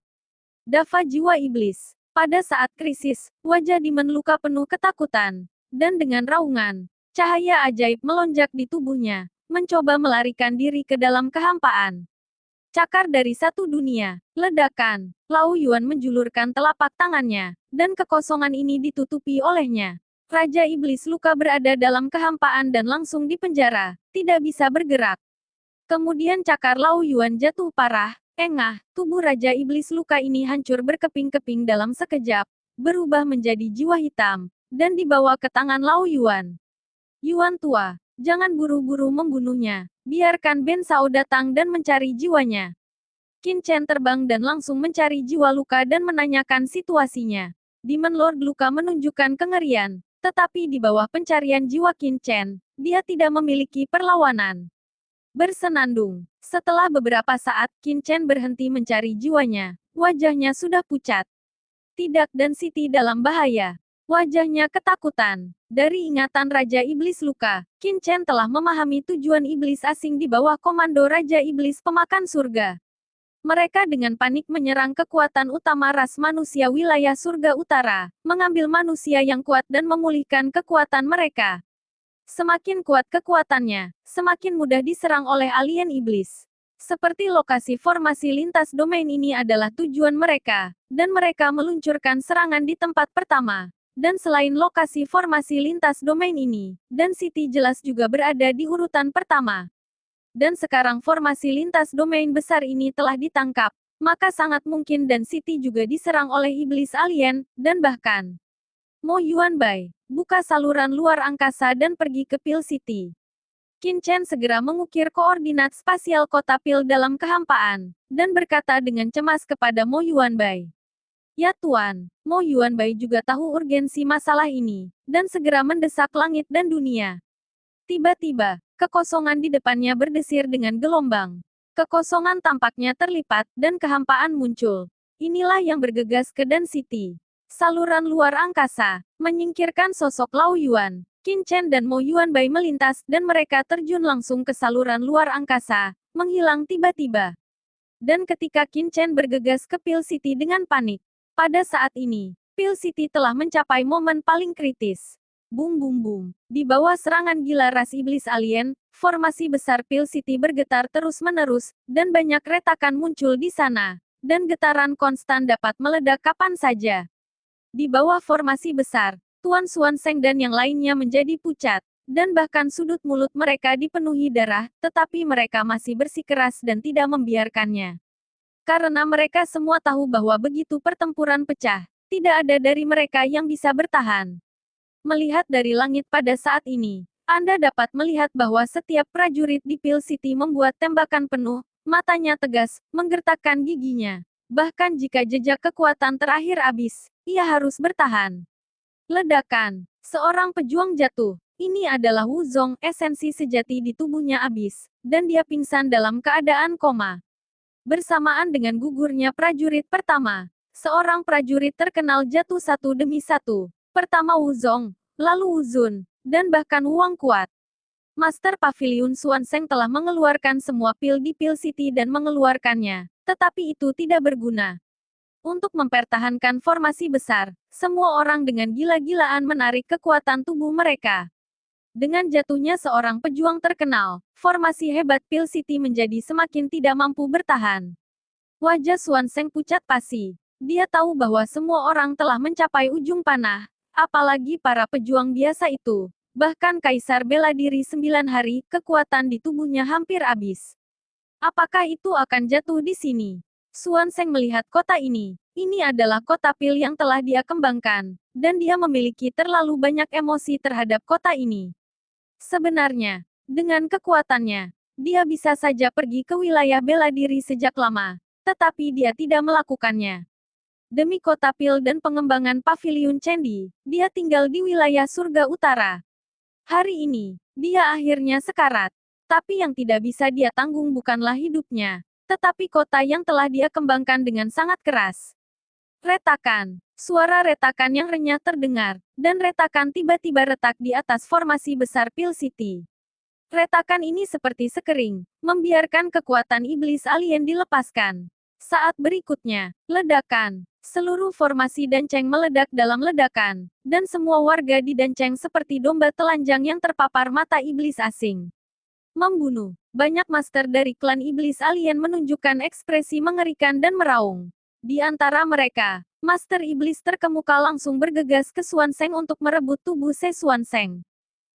Dava jiwa iblis. Pada saat krisis, wajah Demon Luka penuh ketakutan. Dan dengan raungan, cahaya ajaib melonjak di tubuhnya, mencoba melarikan diri ke dalam kehampaan. Cakar dari satu dunia. Ledakan. Lao Yuan menjulurkan telapak tangannya, dan kekosongan ini ditutupi olehnya. Raja Iblis Luka berada dalam kehampaan dan langsung dipenjara, tidak bisa bergerak. Kemudian cakar Lao Yuan jatuh parah, engah, tubuh Raja Iblis Luka ini hancur berkeping-keping dalam sekejap, berubah menjadi jiwa hitam, dan dibawa ke tangan Lao Yuan. Yuan tua, jangan buru-buru membunuhnya. Biarkan Ben Sao datang dan mencari jiwanya. Qin Chen terbang dan langsung mencari jiwa Luka dan menanyakan situasinya. Demon Lord Luka menunjukkan kengerian, tetapi di bawah pencarian jiwa Qin Chen, dia tidak memiliki perlawanan. Bersenandung. Setelah beberapa saat, Qin Chen berhenti mencari jiwanya. Wajahnya sudah pucat. Tidak dan Siti dalam bahaya. Wajahnya ketakutan. Dari ingatan Raja Iblis Luka, Qin Chen telah memahami tujuan iblis asing di bawah komando Raja Iblis Pemakan Surga. Mereka dengan panik menyerang kekuatan utama ras manusia wilayah surga utara, mengambil manusia yang kuat dan memulihkan kekuatan mereka. Semakin kuat kekuatannya, semakin mudah diserang oleh alien iblis. Seperti lokasi formasi lintas domain ini adalah tujuan mereka, dan mereka meluncurkan serangan di tempat pertama. Dan selain lokasi formasi lintas domain ini, dan City jelas juga berada di urutan pertama. Dan sekarang formasi lintas domain besar ini telah ditangkap, maka sangat mungkin dan City juga diserang oleh iblis alien, dan bahkan Mo Yuanbai, buka saluran luar angkasa dan pergi ke Pil City. Qin Chen segera mengukir koordinat spasial kota Pil dalam kehampaan, dan berkata dengan cemas kepada Mo Yuanbai. Ya Tuan, Mo Yuanbai juga tahu urgensi masalah ini, dan segera mendesak langit dan dunia. Tiba-tiba, kekosongan di depannya berdesir dengan gelombang. Kekosongan tampaknya terlipat, dan kehampaan muncul. Inilah yang bergegas ke Dan City. Saluran luar angkasa, menyingkirkan sosok Lao Yuan. Qin Chen dan Mo Yuanbai melintas, dan mereka terjun langsung ke saluran luar angkasa, menghilang tiba-tiba. Dan ketika Qin Chen bergegas ke Pil City dengan panik, pada saat ini, Pil City telah mencapai momen paling kritis. Boom boom boom. Di bawah serangan gila ras iblis alien, formasi besar Pil City bergetar terus-menerus, dan banyak retakan muncul di sana. Dan getaran konstan dapat meledak kapan saja. Di bawah formasi besar, Tuan Xuanzeng dan yang lainnya menjadi pucat, dan bahkan sudut mulut mereka dipenuhi darah, tetapi mereka masih bersikeras dan tidak membiarkannya. Karena mereka semua tahu bahwa begitu pertempuran pecah, tidak ada dari mereka yang bisa bertahan. Melihat dari langit pada saat ini, Anda dapat melihat bahwa setiap prajurit di Pil City membuat tembakan penuh, matanya tegas, menggertakkan giginya. Bahkan jika jejak kekuatan terakhir habis, ia harus bertahan. Ledakan. Seorang pejuang jatuh. Ini adalah Wu Zong, esensi sejati di tubuhnya habis, dan dia pingsan dalam keadaan koma. Bersamaan dengan gugurnya prajurit pertama, seorang prajurit terkenal jatuh satu demi satu. Pertama Wu Zong, lalu Wu Zun, dan bahkan Wang Kuat. Master Pavilion Xuanzeng telah mengeluarkan semua pil di Pil City dan mengeluarkannya, tetapi itu tidak berguna. Untuk mempertahankan formasi besar, semua orang dengan gila-gilaan menarik kekuatan tubuh mereka. Dengan jatuhnya seorang pejuang terkenal, formasi hebat Pil City menjadi semakin tidak mampu bertahan. Wajah Xuanzeng pucat pasi. Dia tahu bahwa semua orang telah mencapai ujung panah, apalagi para pejuang biasa itu. Bahkan Kaisar bela diri 9 hari, kekuatan di tubuhnya hampir habis. Apakah itu akan jatuh di sini? Xuanzeng melihat kota ini. Ini adalah kota Pil yang telah dia kembangkan, dan dia memiliki terlalu banyak emosi terhadap kota ini. Sebenarnya, dengan kekuatannya, dia bisa saja pergi ke wilayah bela diri sejak lama, tetapi dia tidak melakukannya. Demi kota Pil dan pengembangan Pavilion Candi, dia tinggal di wilayah surga utara. Hari ini, dia akhirnya sekarat. Tapi yang tidak bisa dia tanggung bukanlah hidupnya, tetapi kota yang telah dia kembangkan dengan sangat keras. Retakan. Suara retakan yang renyah terdengar, dan retakan tiba-tiba retak di atas formasi besar Pil City. Retakan ini seperti sekering, membiarkan kekuatan iblis alien dilepaskan. Saat berikutnya, ledakan. Seluruh formasi Danceng meledak dalam ledakan, dan semua warga di Danceng seperti domba telanjang yang terpapar mata iblis asing. Membunuh. Banyak master dari klan iblis alien menunjukkan ekspresi mengerikan dan meraung. Di antara mereka, master iblis terkemuka langsung bergegas ke Xuanzeng untuk merebut tubuh Se Xuanzeng.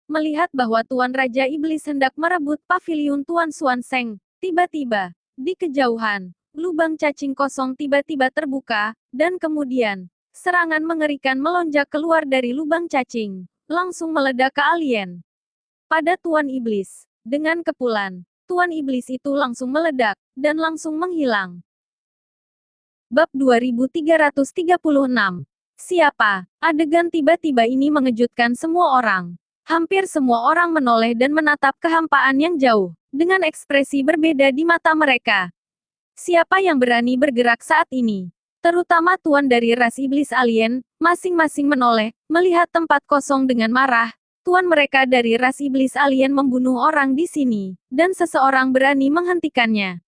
Melihat bahwa Tuan Raja Iblis hendak merebut pavilion Tuan Xuanzeng, tiba-tiba, di kejauhan, lubang cacing kosong tiba-tiba terbuka, dan kemudian, serangan mengerikan melonjak keluar dari lubang cacing, langsung meledak ke alien. Pada Tuan Iblis, dengan kepulan, Tuan Iblis itu langsung meledak, dan langsung menghilang. Bab 2336. Siapa? Adegan tiba-tiba ini mengejutkan semua orang. Hampir semua orang menoleh dan menatap kehampaan yang jauh, dengan ekspresi berbeda di mata mereka. Siapa yang berani bergerak saat ini? Terutama tuan dari ras iblis alien, masing-masing menoleh, melihat tempat kosong dengan marah. Tuan mereka dari ras iblis alien membunuh orang di sini, dan seseorang berani menghentikannya.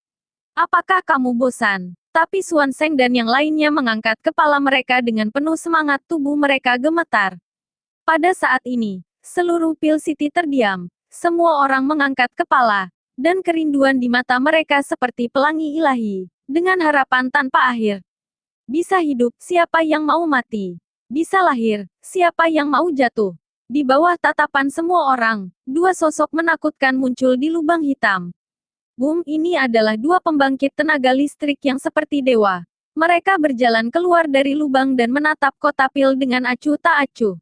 Apakah kamu bosan? Tapi Xuanzeng dan yang lainnya mengangkat kepala mereka dengan penuh semangat, tubuh mereka gemetar. Pada saat ini, seluruh Pil City terdiam. Semua orang mengangkat kepala. dan kerinduan di mata mereka seperti pelangi ilahi, dengan harapan tanpa akhir. Bisa hidup, siapa yang mau mati? Bisa lahir, siapa yang mau jatuh? Di bawah tatapan semua orang, dua sosok menakutkan muncul di lubang hitam. Boom, ini adalah dua pembangkit tenaga listrik yang seperti dewa. Mereka berjalan keluar dari lubang dan menatap kota Pil dengan acuh tak acuh.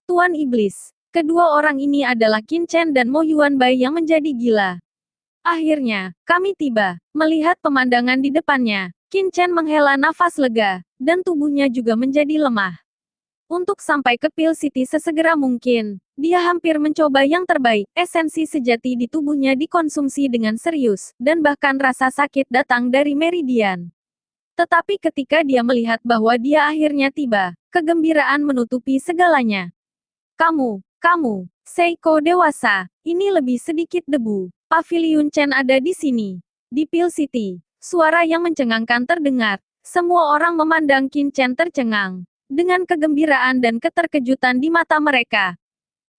Tuan Iblis, kedua orang ini adalah Qin Chen dan Mo Yuanbai yang menjadi gila. Akhirnya, kami tiba. Melihat pemandangan di depannya, Qin Chen menghela nafas lega, dan tubuhnya juga menjadi lemah. Untuk sampai ke Pil City sesegera mungkin, dia hampir mencoba yang terbaik. Esensi sejati di tubuhnya dikonsumsi dengan serius, dan bahkan rasa sakit datang dari meridian. Tetapi ketika dia melihat bahwa dia akhirnya tiba, kegembiraan menutupi segalanya. Kamu, Seiko dewasa, ini lebih sedikit debu. Paviliun Chen ada di sini. Di Pil City, suara yang mencengangkan terdengar. Semua orang memandang Qin Chen tercengang. Dengan kegembiraan dan keterkejutan di mata mereka.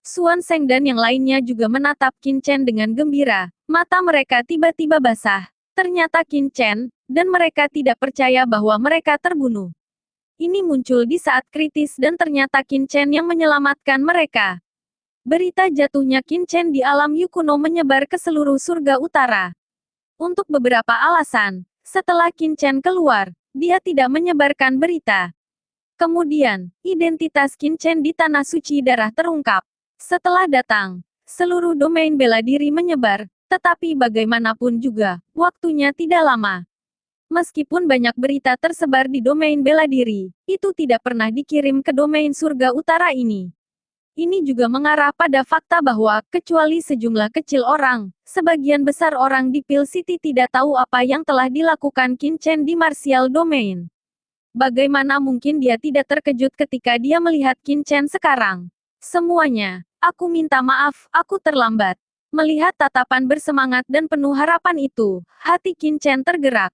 Xuan Zeng dan yang lainnya juga menatap Qin Chen dengan gembira. Mata mereka tiba-tiba basah. Ternyata Qin Chen, dan mereka tidak percaya bahwa mereka terbunuh. Ini muncul di saat kritis dan ternyata Qin Chen yang menyelamatkan mereka. Berita jatuhnya Qin Chen di alam Yukuno menyebar ke seluruh surga utara. Untuk beberapa alasan, setelah Qin Chen keluar, dia tidak menyebarkan berita. Kemudian, identitas Qin Chen di Tanah Suci Darah terungkap. Setelah datang, seluruh domain bela diri menyebar, tetapi bagaimanapun juga, waktunya tidak lama. Meskipun banyak berita tersebar di domain bela diri, itu tidak pernah dikirim ke domain surga utara ini. Ini juga mengarah pada fakta bahwa, kecuali sejumlah kecil orang, sebagian besar orang di Pil City tidak tahu apa yang telah dilakukan Qin Chen di Martial Domain. Bagaimana mungkin dia tidak terkejut ketika dia melihat Qin Chen sekarang? Semuanya, aku minta maaf, aku terlambat. Melihat tatapan bersemangat dan penuh harapan itu, hati Qin Chen tergerak.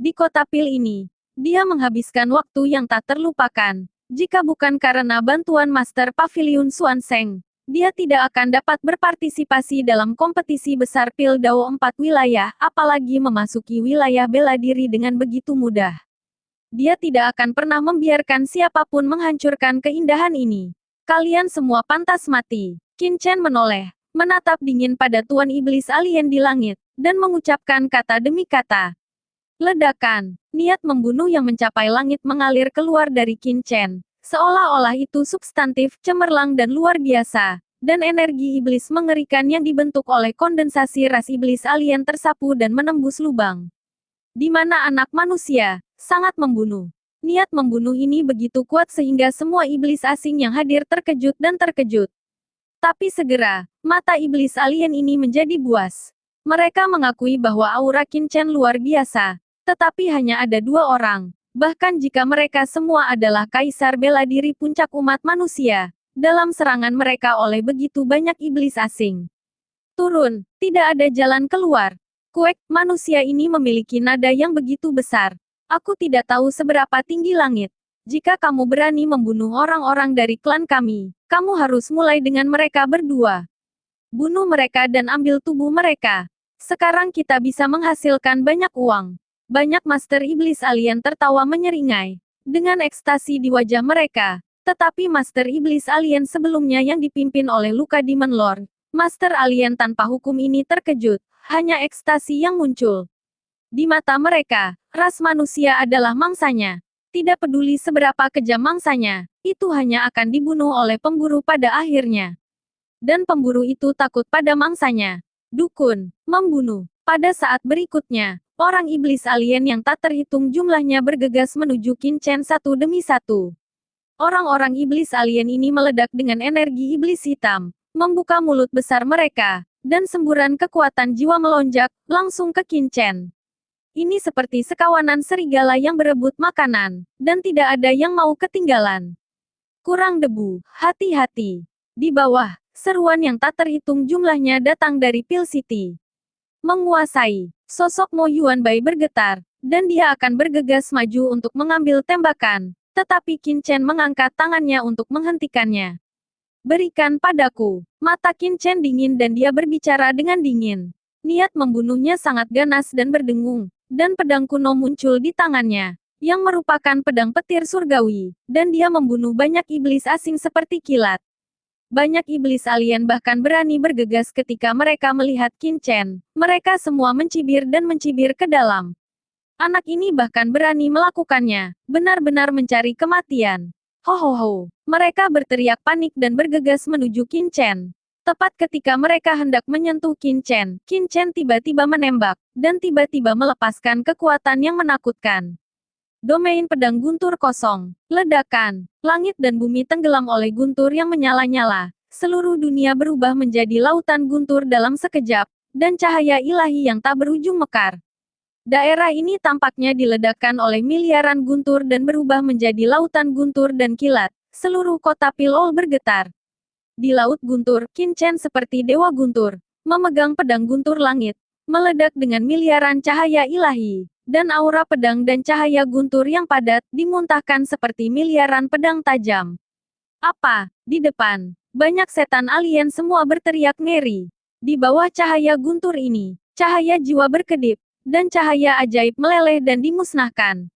Di kota Pil ini, dia menghabiskan waktu yang tak terlupakan. Jika bukan karena bantuan Master Paviliun Xuan Zeng, dia tidak akan dapat berpartisipasi dalam kompetisi besar Pil Dao 4 wilayah, apalagi memasuki wilayah bela diri dengan begitu mudah. Dia tidak akan pernah membiarkan siapapun menghancurkan keindahan ini. Kalian semua pantas mati. Qin Chen menoleh, menatap dingin pada Tuan Iblis Alien di langit, dan mengucapkan kata demi kata. Ledakan, niat membunuh yang mencapai langit mengalir keluar dari Qin Chen, seolah-olah itu substantif, cemerlang dan luar biasa, dan energi iblis mengerikan yang dibentuk oleh kondensasi ras iblis alien tersapu dan menembus lubang. Di mana anak manusia, sangat membunuh. Niat membunuh ini begitu kuat sehingga semua iblis asing yang hadir terkejut dan terkejut. Tapi segera, mata iblis alien ini menjadi buas. Mereka mengakui bahwa aura Qin Chen luar biasa. Tetapi hanya ada dua orang, bahkan jika mereka semua adalah kaisar bela diri puncak umat manusia, dalam serangan mereka oleh begitu banyak iblis asing. Turun, tidak ada jalan keluar. Kuek, manusia ini memiliki nada yang begitu besar. Aku tidak tahu seberapa tinggi langit. Jika kamu berani membunuh orang-orang dari klan kami, kamu harus mulai dengan mereka berdua. Bunuh mereka dan ambil tubuh mereka. Sekarang kita bisa menghasilkan banyak uang. Banyak Master Iblis Alien tertawa menyeringai, dengan ekstasi di wajah mereka. Tetapi Master Iblis Alien sebelumnya yang dipimpin oleh Luka Demon Lord, Master Alien tanpa hukum ini terkejut, hanya ekstasi yang muncul. Di mata mereka, ras manusia adalah mangsanya. Tidak peduli seberapa kejam mangsanya, itu hanya akan dibunuh oleh pemburu pada akhirnya. Dan pemburu itu takut pada mangsanya. Dukun, membunuh. Pada saat berikutnya, orang iblis alien yang tak terhitung jumlahnya bergegas menuju Qin Chen satu demi satu. Orang-orang iblis alien ini meledak dengan energi iblis hitam, membuka mulut besar mereka, dan semburan kekuatan jiwa melonjak, langsung ke Qin Chen. Ini seperti sekawanan serigala yang berebut makanan, dan tidak ada yang mau ketinggalan. Kurang debu, hati-hati. Di bawah, seruan yang tak terhitung jumlahnya datang dari Pil City. Menguasai, sosok Mo Yuanbai bergetar, dan dia akan bergegas maju untuk mengambil tembakan, tetapi Qin Chen mengangkat tangannya untuk menghentikannya. Berikan padaku. Mata Qin Chen dingin dan dia berbicara dengan dingin. Niat membunuhnya sangat ganas dan berdengung, dan pedang kuno muncul di tangannya, yang merupakan pedang petir surgawi, dan dia membunuh banyak iblis asing seperti kilat. Banyak iblis alien bahkan berani bergegas ketika mereka melihat Qin Chen. Mereka semua mencibir dan mencibir ke dalam. Anak ini bahkan berani melakukannya, benar-benar mencari kematian. Ho ho ho. Mereka berteriak panik dan bergegas menuju Qin Chen. Tepat ketika mereka hendak menyentuh Qin Chen tiba-tiba menembak, dan tiba-tiba melepaskan kekuatan yang menakutkan. Domain pedang guntur kosong. Ledakan. Langit dan bumi tenggelam oleh guntur yang menyala-nyala. Seluruh dunia berubah menjadi lautan guntur dalam sekejap, dan cahaya ilahi yang tak berujung mekar. Daerah ini tampaknya diledakkan oleh miliaran guntur dan berubah menjadi lautan guntur dan kilat. Seluruh kota Pilol bergetar. Di Laut Guntur, Qin Chen seperti dewa guntur, memegang pedang guntur langit, meledak dengan miliaran cahaya ilahi, dan aura pedang dan cahaya guntur yang padat, dimuntahkan seperti miliaran pedang tajam. Apa? Di depan, banyak setan alien semua berteriak ngeri. Di bawah cahaya guntur ini, cahaya jiwa berkedip, dan cahaya ajaib meleleh dan dimusnahkan.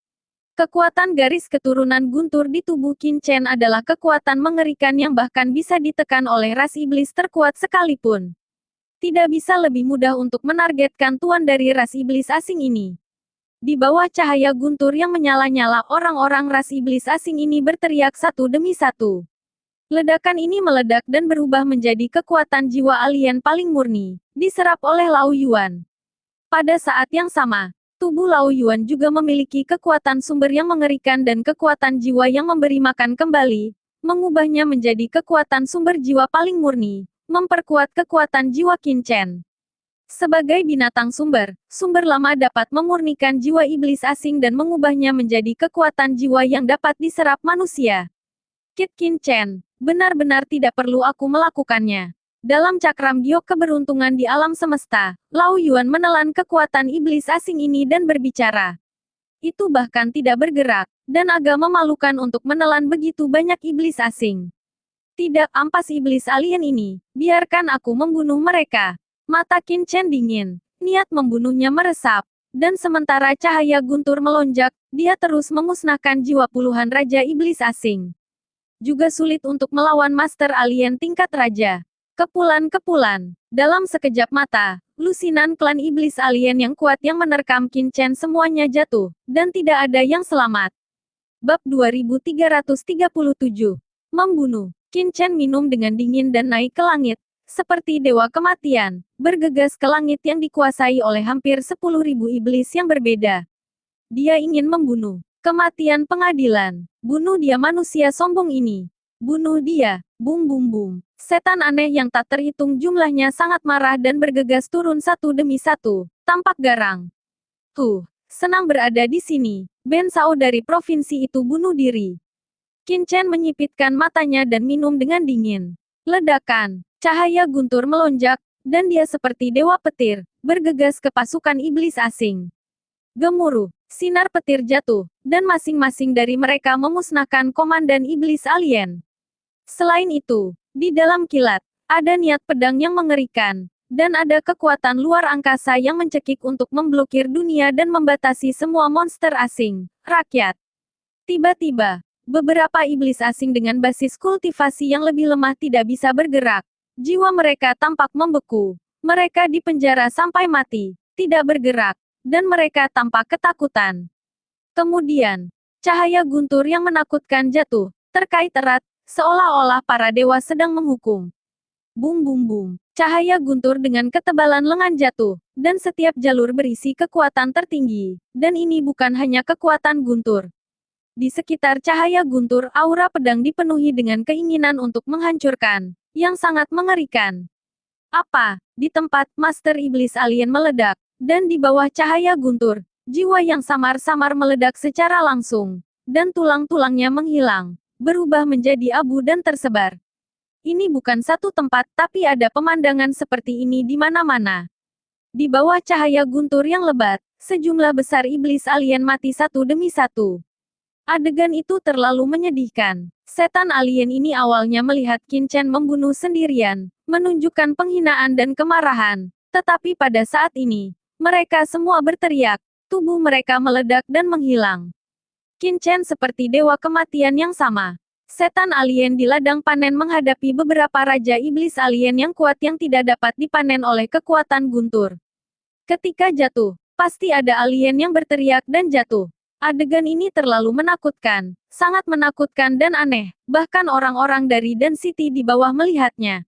Kekuatan garis keturunan guntur di tubuh Qin Chen adalah kekuatan mengerikan yang bahkan bisa ditekan oleh ras iblis terkuat sekalipun. Tidak bisa lebih mudah untuk menargetkan tuan dari ras iblis asing ini. Di bawah cahaya guntur yang menyala-nyala, orang-orang ras iblis asing ini berteriak satu demi satu. Ledakan ini meledak dan berubah menjadi kekuatan jiwa alien paling murni, diserap oleh Lao Yuan. Pada saat yang sama, tubuh Lao Yuan juga memiliki kekuatan sumber yang mengerikan dan kekuatan jiwa yang memberi makan kembali, mengubahnya menjadi kekuatan sumber jiwa paling murni, memperkuat kekuatan jiwa Qin Chen. Sebagai binatang sumber, sumber lama dapat memurnikan jiwa iblis asing dan mengubahnya menjadi kekuatan jiwa yang dapat diserap manusia. Kit Qin Chen, benar-benar tidak perlu aku melakukannya. Dalam cakram giok keberuntungan di alam semesta, Lao Yuan menelan kekuatan iblis asing ini dan berbicara. Itu bahkan tidak bergerak, dan agak memalukan untuk menelan begitu banyak iblis asing. Tidak, ampas iblis alien ini, biarkan aku membunuh mereka. Mata Qin Chen dingin, niat membunuhnya meresap, dan sementara cahaya guntur melonjak, dia terus memusnahkan jiwa puluhan raja iblis asing. Juga sulit untuk melawan master alien tingkat raja. Kepulan-kepulan. Dalam sekejap mata, lusinan klan iblis alien yang kuat yang menerkam Qin Chen semuanya jatuh, dan tidak ada yang selamat. Bab 2337. Membunuh. Qin Chen minum dengan dingin dan naik ke langit, seperti dewa kematian, bergegas ke langit yang dikuasai oleh hampir 10.000 iblis yang berbeda. Dia ingin membunuh. Kematian pengadilan. Bunuh dia manusia sombong ini. Bunuh dia. Bum bum bum. Setan aneh yang tak terhitung jumlahnya sangat marah dan bergegas turun satu demi satu, tampak garang. Senang berada di sini. Ben Sao dari provinsi itu bunuh diri. Qin Chen menyipitkan matanya dan minum dengan dingin. Ledakan. Cahaya guntur melonjak, dan dia seperti dewa petir, bergegas ke pasukan iblis asing. Gemuruh. Sinar petir jatuh, dan masing-masing dari mereka memusnahkan komandan iblis alien. Selain itu, di dalam kilat, ada niat pedang yang mengerikan, dan ada kekuatan luar angkasa yang mencekik untuk memblokir dunia dan membatasi semua monster asing, rakyat. Tiba-tiba, beberapa iblis asing dengan basis kultivasi yang lebih lemah tidak bisa bergerak. Jiwa mereka tampak membeku. Mereka dipenjara sampai mati, tidak bergerak, dan mereka tampak ketakutan. Kemudian, cahaya guntur yang menakutkan jatuh, terkait erat, seolah-olah para dewa sedang menghukum. Bum bum bum. Cahaya guntur dengan ketebalan lengan jatuh, dan setiap jalur berisi kekuatan tertinggi. Dan ini bukan hanya kekuatan guntur. Di sekitar cahaya guntur, aura pedang dipenuhi dengan keinginan untuk menghancurkan, yang sangat mengerikan. Apa? Di tempat, Master Iblis Alien meledak, dan di bawah cahaya guntur, jiwa yang samar-samar meledak secara langsung, dan tulang-tulangnya menghilang, berubah menjadi abu dan tersebar. Ini bukan satu tempat, tapi ada pemandangan seperti ini di mana-mana. Di bawah cahaya guntur yang lebat, sejumlah besar iblis alien mati satu demi satu. Adegan itu terlalu menyedihkan. Setan alien ini awalnya melihat Qin Chen membunuh sendirian, menunjukkan penghinaan dan kemarahan. Tetapi pada saat ini, mereka semua berteriak, tubuh mereka meledak dan menghilang. Qin Chen seperti dewa kematian yang sama. Setan alien di ladang panen menghadapi beberapa raja iblis alien yang kuat yang tidak dapat dipanen oleh kekuatan guntur. Ketika jatuh, pasti ada alien yang berteriak dan jatuh. Adegan ini terlalu menakutkan, sangat menakutkan dan aneh, bahkan orang-orang dari Dan City di bawah melihatnya.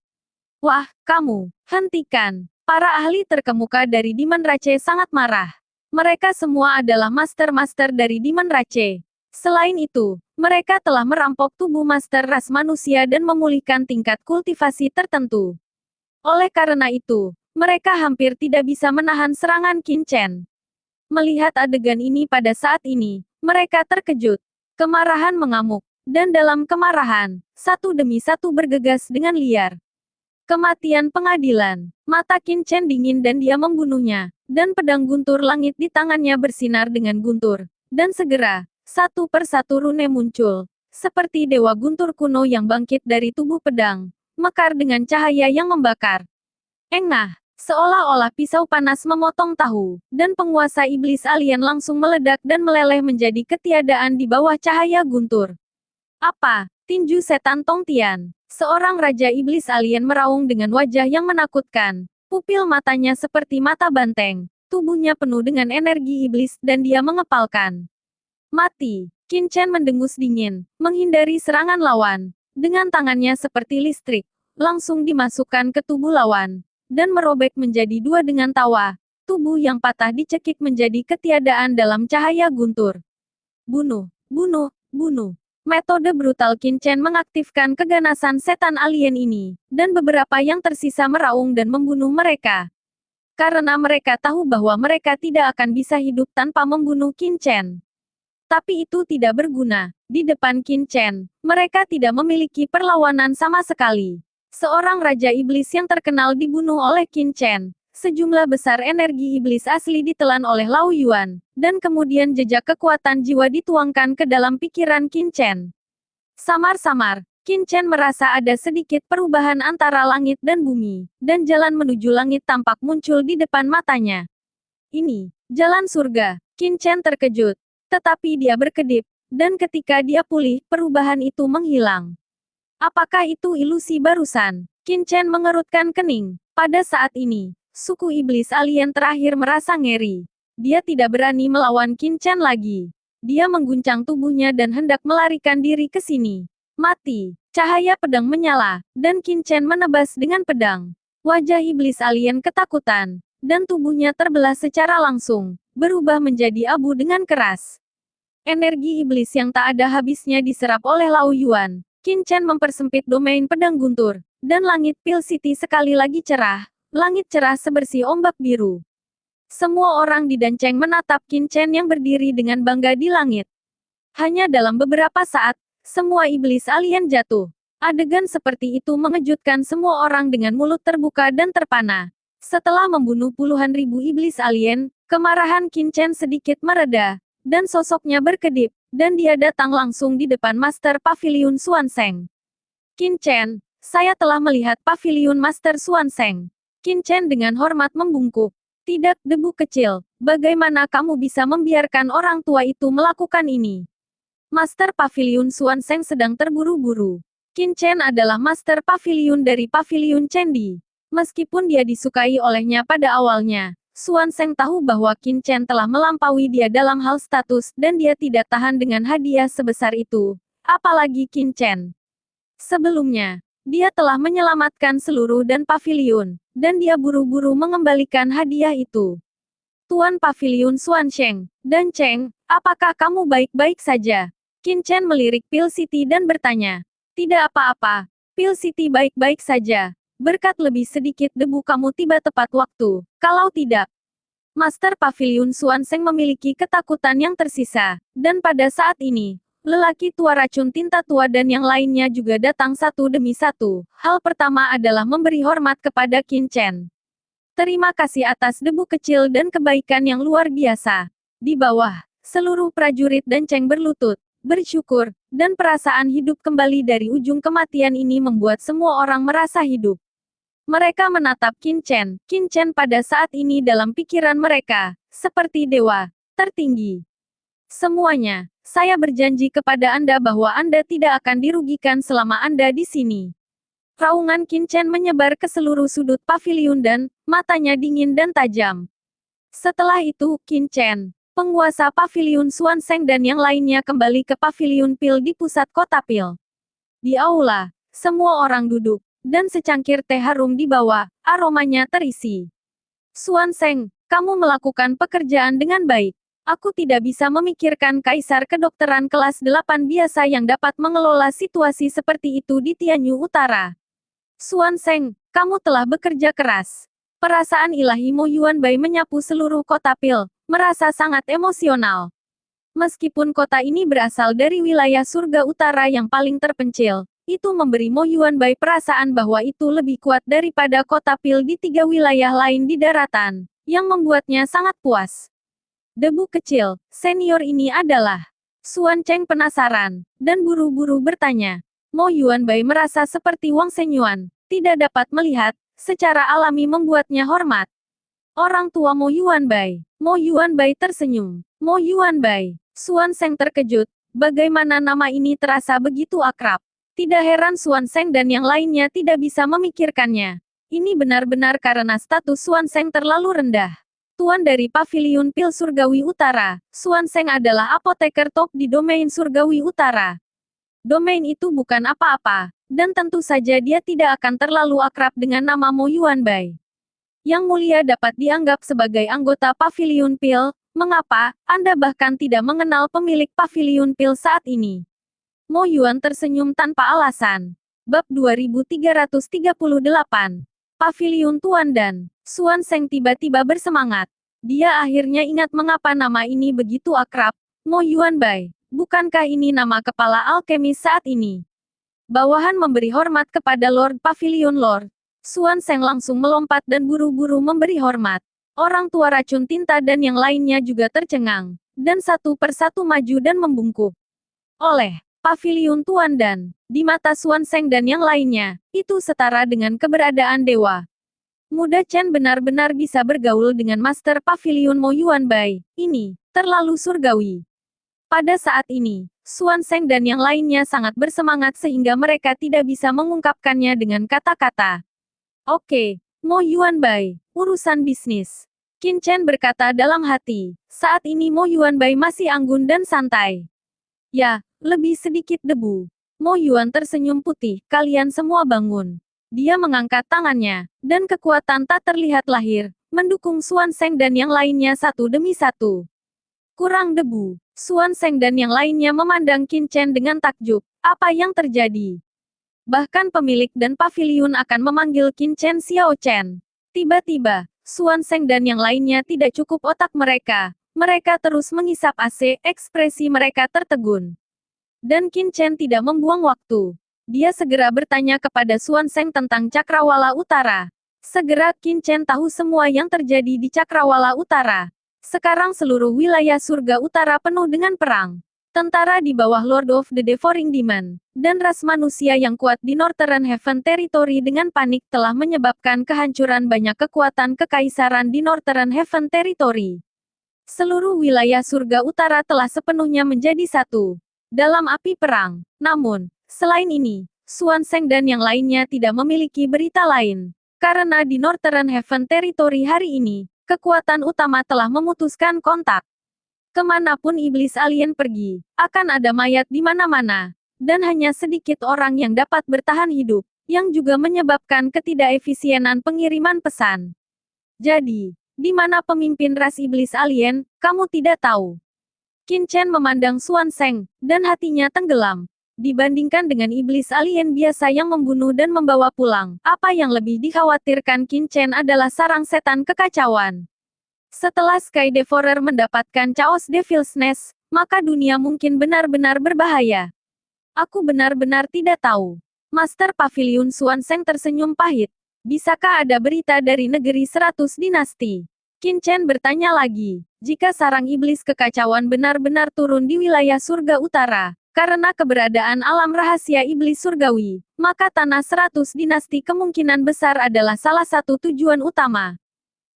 Wah, kamu, hentikan. Para ahli terkemuka dari Demon Rache sangat marah. Mereka semua adalah master-master dari Demon Rache. Selain itu, mereka telah merampok tubuh master ras manusia dan memulihkan tingkat kultivasi tertentu. Oleh karena itu, mereka hampir tidak bisa menahan serangan Qin Chen. Melihat adegan ini pada saat ini, mereka terkejut. Kemarahan mengamuk, dan dalam kemarahan, satu demi satu bergegas dengan liar. Kematian pengadilan. Mata Qin Chen dingin dan dia membunuhnya, dan pedang guntur langit di tangannya bersinar dengan guntur. Dan segera, satu persatu rune muncul, seperti dewa guntur kuno yang bangkit dari tubuh pedang, mekar dengan cahaya yang membakar. Engah, seolah-olah pisau panas memotong tahu, dan penguasa iblis alien langsung meledak dan meleleh menjadi ketiadaan di bawah cahaya guntur. Apa? Tinju setan Tong Tian. Seorang raja iblis alien meraung dengan wajah yang menakutkan. Pupil matanya seperti mata banteng. Tubuhnya penuh dengan energi iblis dan dia mengepalkan. Mati. Qin Chen mendengus dingin, menghindari serangan lawan. Dengan tangannya seperti listrik, langsung dimasukkan ke tubuh lawan, dan merobek menjadi dua dengan tawa. Tubuh yang patah dicekik menjadi ketiadaan dalam cahaya guntur. Bunuh, bunuh, bunuh. Metode brutal Qin Chen mengaktifkan keganasan setan alien ini, dan beberapa yang tersisa meraung dan membunuh mereka. Karena mereka tahu bahwa mereka tidak akan bisa hidup tanpa membunuh Qin Chen. Tapi itu tidak berguna. Di depan Qin Chen, mereka tidak memiliki perlawanan sama sekali. Seorang raja iblis yang terkenal dibunuh oleh Qin Chen. Sejumlah besar energi iblis asli ditelan oleh Lao Yuan, dan kemudian jejak kekuatan jiwa dituangkan ke dalam pikiran Qin Chen. Samar-samar, Qin Chen merasa ada sedikit perubahan antara langit dan bumi, dan jalan menuju langit tampak muncul di depan matanya. Ini, jalan surga. Qin Chen terkejut, tetapi dia berkedip, dan ketika dia pulih, perubahan itu menghilang. Apakah itu ilusi barusan? Qin Chen mengerutkan kening. Pada saat ini, suku iblis alien terakhir merasa ngeri. Dia tidak berani melawan Qin Chen lagi. Dia mengguncang tubuhnya dan hendak melarikan diri ke sini. Mati. Cahaya pedang menyala, dan Qin Chen menebas dengan pedang. Wajah iblis alien ketakutan, dan tubuhnya terbelah secara langsung, berubah menjadi abu dengan keras. Energi iblis yang tak ada habisnya diserap oleh Lao Yuan. Qin Chen mempersempit domain pedang guntur, dan langit Pil City sekali lagi cerah. Langit cerah sebersih ombak biru. Semua orang di Danceng menatap Qin Chen yang berdiri dengan bangga di langit. Hanya dalam beberapa saat, semua iblis alien jatuh. Adegan seperti itu mengejutkan semua orang dengan mulut terbuka dan terpana. Setelah membunuh puluhan ribu iblis alien, kemarahan Qin Chen sedikit mereda, dan sosoknya berkedip, dan dia datang langsung di depan Master Pavilion Xuanzeng. Qin Chen, saya telah melihat Pavilion Master Xuanzeng. Qin Chen dengan hormat membungkuk. Tidak, debu kecil. Bagaimana kamu bisa membiarkan orang tua itu melakukan ini? Master Pavilion Xuanzeng sedang terburu-buru. Qin Chen adalah Master Pavilion dari Pavilion Chendi. Meskipun dia disukai olehnya pada awalnya, Xuanzeng tahu bahwa Qin Chen telah melampaui dia dalam hal status dan dia tidak tahan dengan hadiah sebesar itu. Apalagi Qin Chen. Sebelumnya, dia telah menyelamatkan seluruh dan pavilion, dan dia buru-buru mengembalikan hadiah itu. Tuan Pavilion Xuanzeng, dan Cheng, apakah kamu baik-baik saja? Qin Chen melirik Pil City dan bertanya. Tidak apa-apa, Pil City baik-baik saja. Berkat lebih sedikit debu kamu tiba tepat waktu, kalau tidak. Master Pavilion Xuanzeng memiliki ketakutan yang tersisa, dan pada saat ini, lelaki tua racun tinta tua dan yang lainnya juga datang satu demi satu. Hal pertama adalah memberi hormat kepada Qin Chen. Terima kasih atas debu kecil dan kebaikan yang luar biasa. Di bawah, seluruh prajurit dan Cheng berlutut, bersyukur, dan perasaan hidup kembali dari ujung kematian ini membuat semua orang merasa hidup. Mereka menatap Qin Chen. Qin Chen pada saat ini dalam pikiran mereka, seperti dewa tertinggi. Semuanya, saya berjanji kepada Anda bahwa Anda tidak akan dirugikan selama Anda di sini. Raungan Qin Chen menyebar ke seluruh sudut paviliun dan matanya dingin dan tajam. Setelah itu, Qin Chen, penguasa paviliun Xuanzeng dan yang lainnya kembali ke paviliun pil di pusat kota pil. Di aula, semua orang duduk, dan secangkir teh harum dibawa, aromanya terisi. Xuanzeng, kamu melakukan pekerjaan dengan baik. Aku tidak bisa memikirkan kaisar kedokteran kelas 8 biasa yang dapat mengelola situasi seperti itu di Tianyu Utara. Xuanzeng, kamu telah bekerja keras. Perasaan ilahi Mo Yuanbai menyapu seluruh kota pil, merasa sangat emosional. Meskipun kota ini berasal dari wilayah surga utara yang paling terpencil, itu memberi Mo Yuanbai perasaan bahwa itu lebih kuat daripada kota pil di 3 wilayah lain di daratan, yang membuatnya sangat puas. Debu kecil, senior ini adalah. Xuanzeng penasaran, dan buru-buru bertanya. Mo Yuanbai merasa seperti Wang Shenyuan, tidak dapat melihat, secara alami membuatnya hormat. Orang tua Mo Yuanbai. Mo Yuanbai tersenyum. Mo Yuanbai. Xuanzeng terkejut, bagaimana nama ini terasa begitu akrab. Tidak heran Xuanzeng dan yang lainnya tidak bisa memikirkannya. Ini benar-benar karena status Xuanzeng terlalu rendah. Tuan dari Paviliun Pil Surgawi Utara, Xuanzeng adalah apoteker top di domain Surgawi Utara. Domain itu bukan apa-apa, dan tentu saja dia tidak akan terlalu akrab dengan nama Mo Yuanbai. Yang mulia dapat dianggap sebagai anggota Paviliun Pil, mengapa Anda bahkan tidak mengenal pemilik Paviliun Pil saat ini? Mo Yuan tersenyum tanpa alasan. Bab 2338. Paviliun Tuan dan Xuanzeng tiba-tiba bersemangat. Dia akhirnya ingat mengapa nama ini begitu akrab. Mo Yuanbai, bukankah ini nama kepala alkemis saat ini? Bawahan memberi hormat kepada Lord Paviliun Lord. Xuanzeng langsung melompat dan buru-buru memberi hormat. Orang tua racun tinta dan yang lainnya juga tercengang, dan satu persatu maju dan membungkuk. Oleh Paviliun Tuan dan, di mata Xuanzeng dan yang lainnya, itu setara dengan keberadaan dewa. Muda Chen benar-benar bisa bergaul dengan Master Paviliun Mo Yuanbai. Ini terlalu surgawi. Pada saat ini, Xuanzeng dan yang lainnya sangat bersemangat sehingga mereka tidak bisa mengungkapkannya dengan kata-kata. Oke, Mo Yuanbai, urusan bisnis. Qin Chen berkata dalam hati, saat ini Mo Yuanbai masih anggun dan santai. Ya, lebih sedikit debu. Mo Yuan tersenyum putih, kalian semua bangun. Dia mengangkat tangannya, dan kekuatan tak terlihat lahir, mendukung Xuanzeng dan yang lainnya satu demi satu. Kurang debu. Xuanzeng dan yang lainnya memandang Qin Chen dengan takjub. Apa yang terjadi? Bahkan pemilik dan paviliun akan memanggil Qin Chen Xiao Chen. Tiba-tiba, Xuanzeng dan yang lainnya tidak cukup otak mereka. Mereka terus mengisap AC, ekspresi mereka tertegun. Dan Qin Chen tidak membuang waktu. Dia segera bertanya kepada Xuanzeng tentang Cakrawala Utara. Segera Qin Chen tahu semua yang terjadi di Cakrawala Utara. Sekarang seluruh wilayah surga utara penuh dengan perang. Tentara di bawah Lord of the Devouring Demon, dan ras manusia yang kuat di Northern Heaven Territory dengan panik telah menyebabkan kehancuran banyak kekuatan kekaisaran di Northern Heaven Territory. Seluruh wilayah surga utara telah sepenuhnya menjadi satu dalam api perang. Namun, selain ini, Xuanzeng dan yang lainnya tidak memiliki berita lain. Karena di Northern Heaven Territory hari ini, kekuatan utama telah memutuskan kontak. Kemanapun iblis alien pergi, akan ada mayat di mana-mana. Dan hanya sedikit orang yang dapat bertahan hidup, yang juga menyebabkan ketidakefisienan pengiriman pesan. Jadi, di mana pemimpin ras iblis alien, kamu tidak tahu. Qin Chen memandang Xuanzeng, dan hatinya tenggelam. Dibandingkan dengan iblis alien biasa yang membunuh dan membawa pulang, apa yang lebih dikhawatirkan Qin Chen adalah sarang setan kekacauan. Setelah Sky Devourer mendapatkan Chaos Devil's Nest, maka dunia mungkin benar-benar berbahaya. Aku benar-benar tidak tahu. Master Paviliun Xuanzeng tersenyum pahit. Bisakah ada berita dari negeri 100 dinasti? Qin Chen bertanya lagi. Jika sarang iblis kekacauan benar-benar turun di wilayah surga utara, Karena keberadaan alam rahasia iblis surgawi, maka tanah 100 dinasti kemungkinan besar adalah salah satu tujuan utama.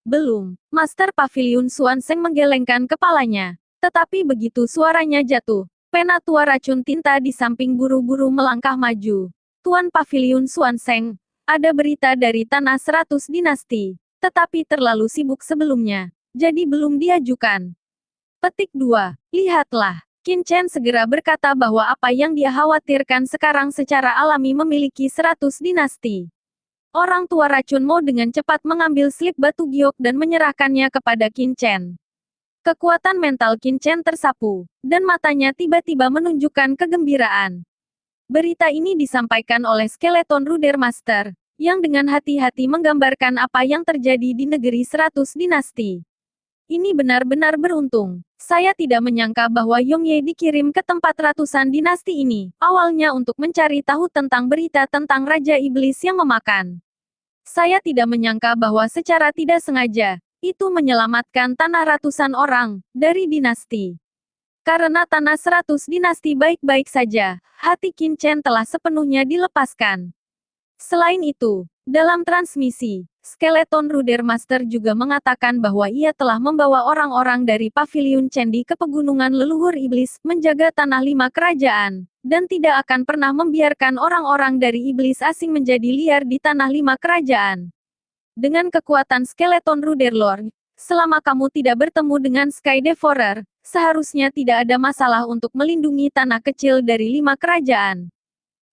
Belum, Master Pavilion Xuanzeng menggelengkan kepalanya. Tetapi begitu suaranya jatuh, penatua racun tinta di samping buru-buru melangkah maju. Tuan Pavilion Xuanzeng, ada berita dari tanah 100 dinasti, tetapi terlalu sibuk sebelumnya, jadi belum diajukan. Petik 2. Lihatlah. Qin Chen segera berkata bahwa apa yang dia khawatirkan sekarang secara alami memiliki 100 dinasti. Orang tua racun Mo dengan cepat mengambil slip batu giok dan menyerahkannya kepada Qin Chen. Kekuatan mental Qin Chen tersapu, dan matanya tiba-tiba menunjukkan kegembiraan. Berita ini disampaikan oleh Skeleton Ruder Master, yang dengan hati-hati menggambarkan apa yang terjadi di negeri 100 dinasti. Ini benar-benar beruntung. Saya tidak menyangka bahwa Yongye dikirim ke tempat ratusan dinasti ini, awalnya untuk mencari tahu tentang berita tentang Raja Iblis yang memakan. Saya tidak menyangka bahwa secara tidak sengaja, itu menyelamatkan tanah ratusan orang, dari dinasti. Karena tanah 100 dinasti baik-baik saja, hati Qin Chen telah sepenuhnya dilepaskan. Selain itu, dalam transmisi, Skeleton Ruder Master juga mengatakan bahwa ia telah membawa orang-orang dari Pavilion Candi ke pegunungan leluhur iblis, menjaga tanah 5 kerajaan, dan tidak akan pernah membiarkan orang-orang dari iblis asing menjadi liar di tanah 5 kerajaan. Dengan kekuatan Skeleton Ruder Lord, selama kamu tidak bertemu dengan Sky Devourer, seharusnya tidak ada masalah untuk melindungi tanah kecil dari 5 kerajaan.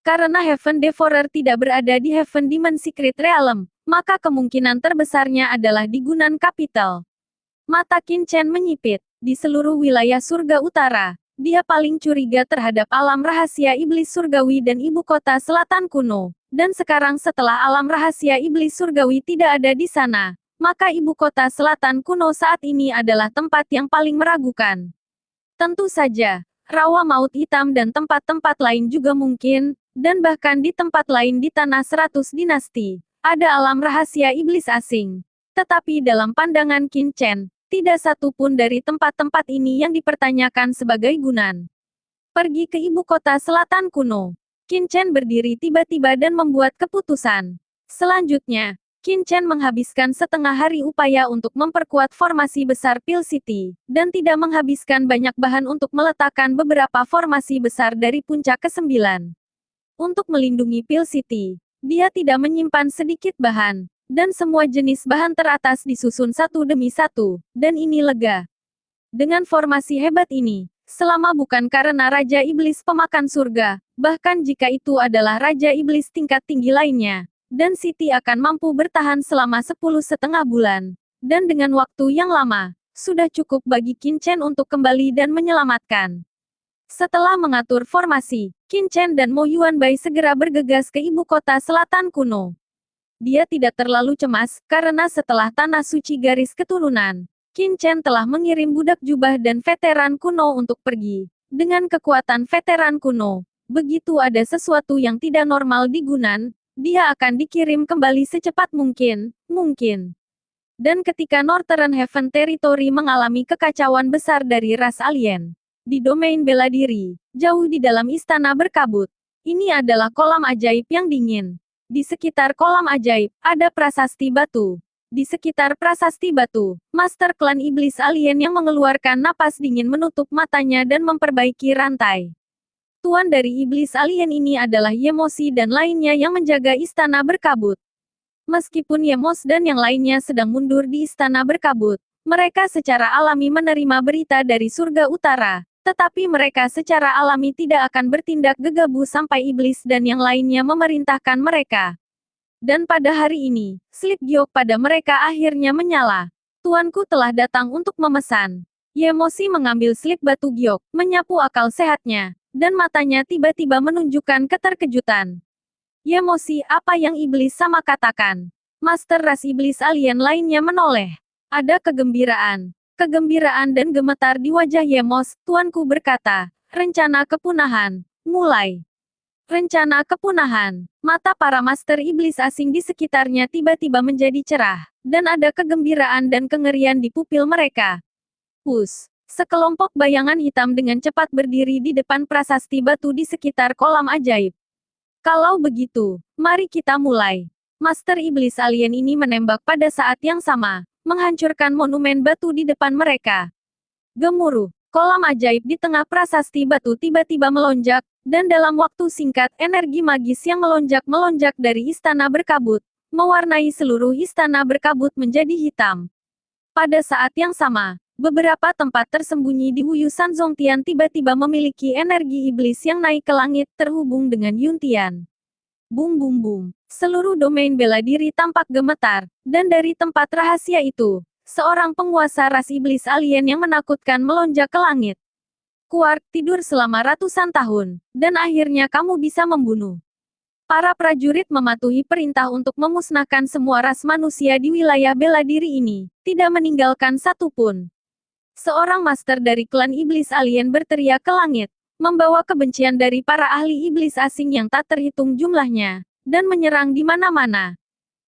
Karena Heaven Devourer tidak berada di Heaven Demon Secret Realm, maka kemungkinan terbesarnya adalah di Gunan Capital. Mata Qin Chen menyipit. Di seluruh wilayah surga utara, dia paling curiga terhadap alam rahasia iblis surgawi dan ibu kota selatan kuno. Dan sekarang setelah alam rahasia iblis surgawi tidak ada di sana, maka ibu kota selatan kuno saat ini adalah tempat yang paling meragukan. Tentu saja, rawa maut hitam dan tempat-tempat lain juga mungkin, dan bahkan di tempat lain di tanah 100 dinasti, ada alam rahasia iblis asing. Tetapi dalam pandangan Qin Chen, tidak satu pun dari tempat-tempat ini yang dipertanyakan sebagai gunan. Pergi ke ibu kota selatan kuno. Qin Chen berdiri tiba-tiba dan membuat keputusan. Selanjutnya, Qin Chen menghabiskan setengah hari upaya untuk memperkuat formasi besar Pil City, dan tidak menghabiskan banyak bahan untuk meletakkan beberapa formasi besar dari puncak ke-9. Untuk melindungi Pil City, dia tidak menyimpan sedikit bahan, dan semua jenis bahan teratas disusun satu demi satu, dan ini lega. Dengan formasi hebat ini, selama bukan karena Raja Iblis pemakan surga, bahkan jika itu adalah Raja Iblis tingkat tinggi lainnya, dan City akan mampu bertahan selama 10,5 bulan. Dan dengan waktu yang lama, sudah cukup bagi Qin Chen untuk kembali dan menyelamatkan. Setelah mengatur formasi, Qin Chen dan Mo Yuanbai segera bergegas ke ibu kota selatan kuno. Dia tidak terlalu cemas, karena setelah tanah suci garis keturunan, Qin Chen telah mengirim budak jubah dan veteran kuno untuk pergi. Dengan kekuatan veteran kuno, begitu ada sesuatu yang tidak normal di Gunan, dia akan dikirim kembali secepat mungkin. Dan ketika Northern Heaven Territory mengalami kekacauan besar dari ras alien, di domain bela diri, jauh di dalam istana berkabut. Ini adalah kolam ajaib yang dingin. Di sekitar kolam ajaib, ada prasasti batu. Di sekitar prasasti batu, Master Klan Iblis Alien yang mengeluarkan napas dingin menutup matanya dan memperbaiki rantai. Tuan dari Iblis Alien ini adalah Yemosi dan lainnya yang menjaga istana berkabut. Meskipun Yemos dan yang lainnya sedang mundur di istana berkabut, mereka secara alami menerima berita dari surga utara. Tetapi mereka secara alami tidak akan bertindak gegabah sampai iblis dan yang lainnya memerintahkan mereka. Dan pada hari ini, slip giok pada mereka akhirnya menyala. Tuanku telah datang untuk memesan. Yemosi mengambil slip batu giok, menyapu akal sehatnya, dan matanya tiba-tiba menunjukkan keterkejutan. Yemosi, apa yang iblis sama katakan? Master ras iblis alien lainnya menoleh. Ada kegembiraan dan gemetar di wajah Yemos. Tuanku berkata, rencana kepunahan, mulai. Rencana kepunahan. Mata para master iblis asing di sekitarnya tiba-tiba menjadi cerah, dan ada kegembiraan dan kengerian di pupil mereka. Sekelompok bayangan hitam dengan cepat berdiri di depan prasasti batu di sekitar kolam ajaib. Kalau begitu, mari kita mulai. Master Iblis Alien ini menembak pada saat yang sama, menghancurkan monumen batu di depan mereka. Gemuruh, kolam ajaib di tengah prasasti batu tiba-tiba melonjak, dan dalam waktu singkat energi magis yang melonjak-melonjak dari istana berkabut, mewarnai seluruh istana berkabut menjadi hitam. Pada saat yang sama, beberapa tempat tersembunyi di Wuyu Sanzongtian tiba-tiba memiliki energi iblis yang naik ke langit terhubung dengan Yuntian. Bum bum bum. Seluruh domain bela diri tampak gemetar, dan dari tempat rahasia itu, seorang penguasa ras iblis alien yang menakutkan melonjak ke langit. Quark tidur selama ratusan tahun, dan akhirnya kamu bisa membunuh. Para prajurit mematuhi perintah untuk memusnahkan semua ras manusia di wilayah bela diri ini, tidak meninggalkan satu pun. Seorang master dari klan iblis alien berteriak ke langit, membawa kebencian dari para ahli iblis asing yang tak terhitung jumlahnya, dan menyerang di mana-mana.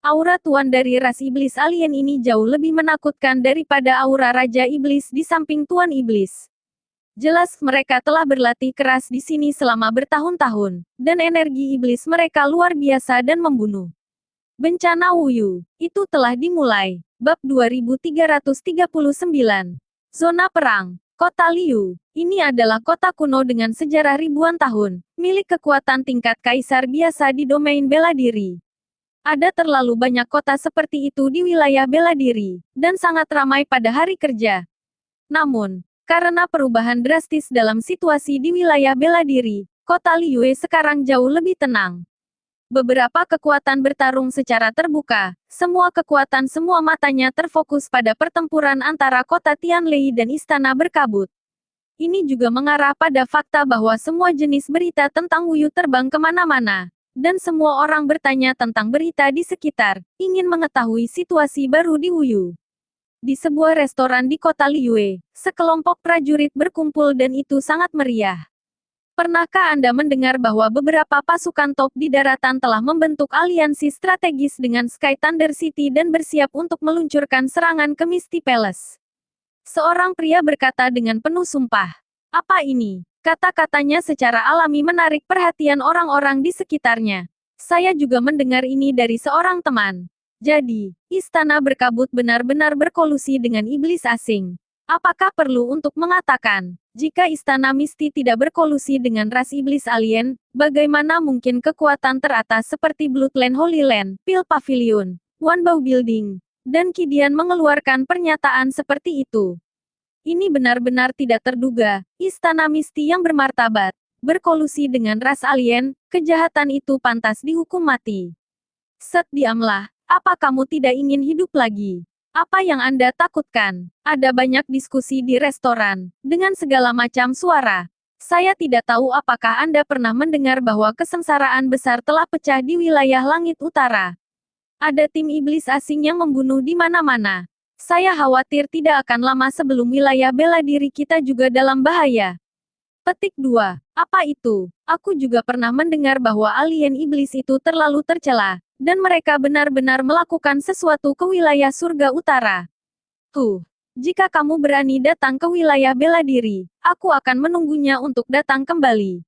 Aura tuan dari ras iblis alien ini jauh lebih menakutkan daripada aura raja iblis di samping tuan iblis. Jelas mereka telah berlatih keras di sini selama bertahun-tahun, dan energi iblis mereka luar biasa dan membunuh. Bencana Wuyu, itu telah dimulai. Bab 2339. Zona Perang, Kota Liu. Ini adalah kota kuno dengan sejarah ribuan tahun, milik kekuatan tingkat kaisar biasa di domain bela diri. Ada terlalu banyak kota seperti itu di wilayah bela diri, dan sangat ramai pada hari kerja. Namun, karena perubahan drastis dalam situasi di wilayah bela diri, kota Liyue sekarang jauh lebih tenang. Beberapa kekuatan bertarung secara terbuka, semua kekuatan semua matanya terfokus pada pertempuran antara kota Tianlei dan istana berkabut. Ini juga mengarah pada fakta bahwa semua jenis berita tentang Wuyu terbang kemana-mana, dan semua orang bertanya tentang berita di sekitar, ingin mengetahui situasi baru di Wuyu. Di sebuah restoran di kota Liyue, sekelompok prajurit berkumpul dan itu sangat meriah. Pernahkah Anda mendengar bahwa beberapa pasukan top di daratan telah membentuk aliansi strategis dengan Sky Thunder City dan bersiap untuk meluncurkan serangan ke Misty Palace? Seorang pria berkata dengan penuh sumpah. Apa ini? Kata-katanya secara alami menarik perhatian orang-orang di sekitarnya. Saya juga mendengar ini dari seorang teman. Jadi, istana berkabut benar-benar berkolusi dengan iblis asing. Apakah perlu untuk mengatakan, jika istana Misty tidak berkolusi dengan ras iblis alien, bagaimana mungkin kekuatan teratas seperti Bloodland Holy Land, Pil Pavilion, Wanbao Building, dan Kidian mengeluarkan pernyataan seperti itu? Ini benar-benar tidak terduga, istana Misty yang bermartabat, berkolusi dengan ras alien, kejahatan itu pantas dihukum mati. Set, diamlah. Apa kamu tidak ingin hidup lagi? Apa yang Anda takutkan? Ada banyak diskusi di restoran, dengan segala macam suara. Saya tidak tahu apakah Anda pernah mendengar bahwa kesengsaraan besar telah pecah di wilayah langit utara. Ada tim iblis asing yang membunuh di mana-mana. Saya khawatir tidak akan lama sebelum wilayah bela diri kita juga dalam bahaya. Petik 2. Apa itu? Aku juga pernah mendengar bahwa alien iblis itu terlalu tercela, dan mereka benar-benar melakukan sesuatu ke wilayah surga utara. Jika kamu berani datang ke wilayah bela diri, aku akan menunggunya untuk datang kembali.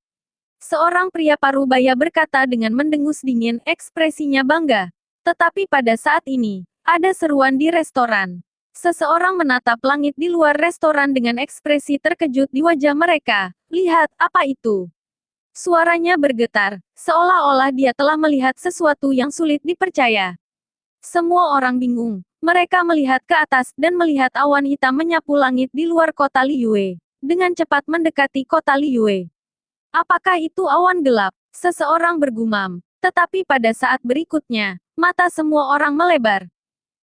Seorang pria parubaya berkata dengan mendengus dingin, ekspresinya bangga. Tetapi pada saat ini, ada seruan di restoran. Seseorang menatap langit di luar restoran dengan ekspresi terkejut di wajah mereka. Lihat, apa itu? Suaranya bergetar, seolah-olah dia telah melihat sesuatu yang sulit dipercaya. Semua orang bingung. Mereka melihat ke atas dan melihat awan hitam menyapu langit di luar kota Liyue, dengan cepat mendekati kota Liyue. Apakah itu awan gelap? Seseorang bergumam. Tetapi pada saat berikutnya, mata semua orang melebar.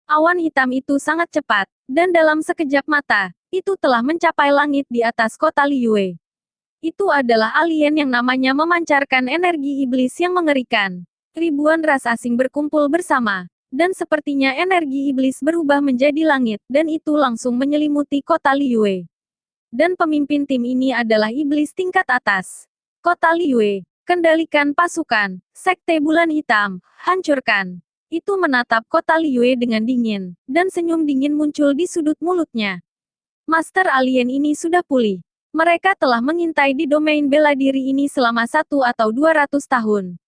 Awan hitam itu sangat cepat, dan dalam sekejap mata, itu telah mencapai langit di atas kota Liyue. Itu adalah alien yang namanya memancarkan energi iblis yang mengerikan. Ribuan ras asing berkumpul bersama, dan sepertinya energi iblis berubah menjadi langit, dan itu langsung menyelimuti kota Liyue. Dan pemimpin tim ini adalah iblis tingkat atas. Kota Liyue, kendalikan pasukan, Sekte Bulan Hitam, hancurkan. Itu menatap kota Liyue dengan dingin, dan senyum dingin muncul di sudut mulutnya. Master alien ini sudah pulih. Mereka telah mengintai di domain bela diri ini selama 1 atau 200 tahun.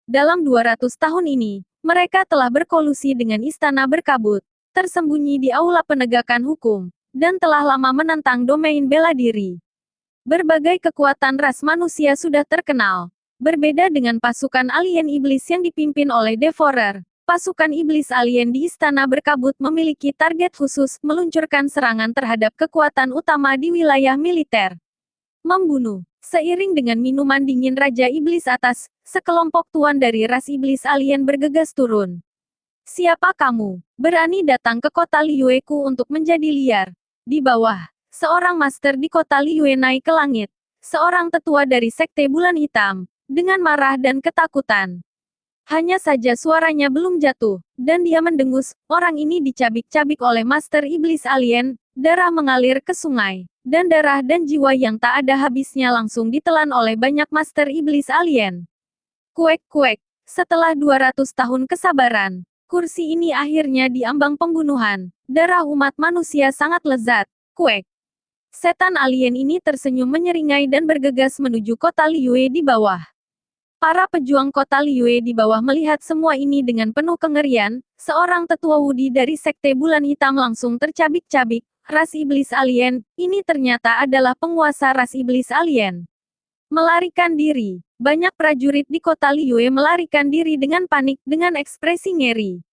Dalam 200 tahun ini, mereka telah berkolusi dengan istana berkabut, tersembunyi di aula penegakan hukum, dan telah lama menentang domain bela diri. Berbagai kekuatan ras manusia sudah terkenal. Berbeda dengan pasukan alien iblis yang dipimpin oleh Devourer, pasukan iblis alien di istana berkabut memiliki target khusus meluncurkan serangan terhadap kekuatan utama di wilayah militer. Membunuh. Seiring dengan minuman dingin Raja Iblis atas, sekelompok tuan dari ras iblis alien bergegas turun. Siapa kamu? Berani datang ke kota Liyueku untuk menjadi liar? Di bawah. Seorang master di kota Liyue naik ke langit. Seorang tetua dari Sekte Bulan Hitam, dengan marah dan ketakutan. Hanya saja suaranya belum jatuh, dan dia mendengus, orang ini dicabik-cabik oleh Master Iblis Alien, darah mengalir ke sungai, dan darah dan jiwa yang tak ada habisnya langsung ditelan oleh banyak Master Iblis Alien. Kuek-kuek, setelah 200 tahun kesabaran, kursi ini akhirnya diambang pembunuhan, darah umat manusia sangat lezat, kuek. Setan alien ini tersenyum menyeringai dan bergegas menuju kota Liyue di bawah. Para pejuang kota Liyue di bawah melihat semua ini dengan penuh kengerian, seorang tetua Wudi dari Sekte Bulan Hitam langsung tercabik-cabik, ras iblis alien, ini ternyata adalah penguasa ras iblis alien. Melarikan diri. Banyak prajurit di kota Liyue melarikan diri dengan panik dengan ekspresi ngeri.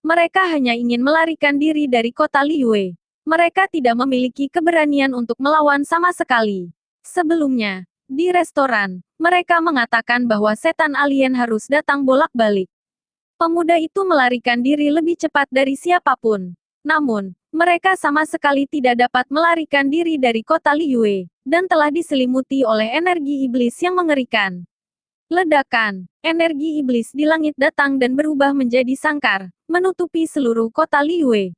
Mereka hanya ingin melarikan diri dari kota Liyue. Mereka tidak memiliki keberanian untuk melawan sama sekali. Sebelumnya, di restoran, mereka mengatakan bahwa setan alien harus datang bolak-balik. Pemuda itu melarikan diri lebih cepat dari siapapun. Namun, mereka sama sekali tidak dapat melarikan diri dari kota Liyue, dan telah diselimuti oleh energi iblis yang mengerikan. Ledakan, energi iblis di langit datang dan berubah menjadi sangkar, menutupi seluruh kota Liyue.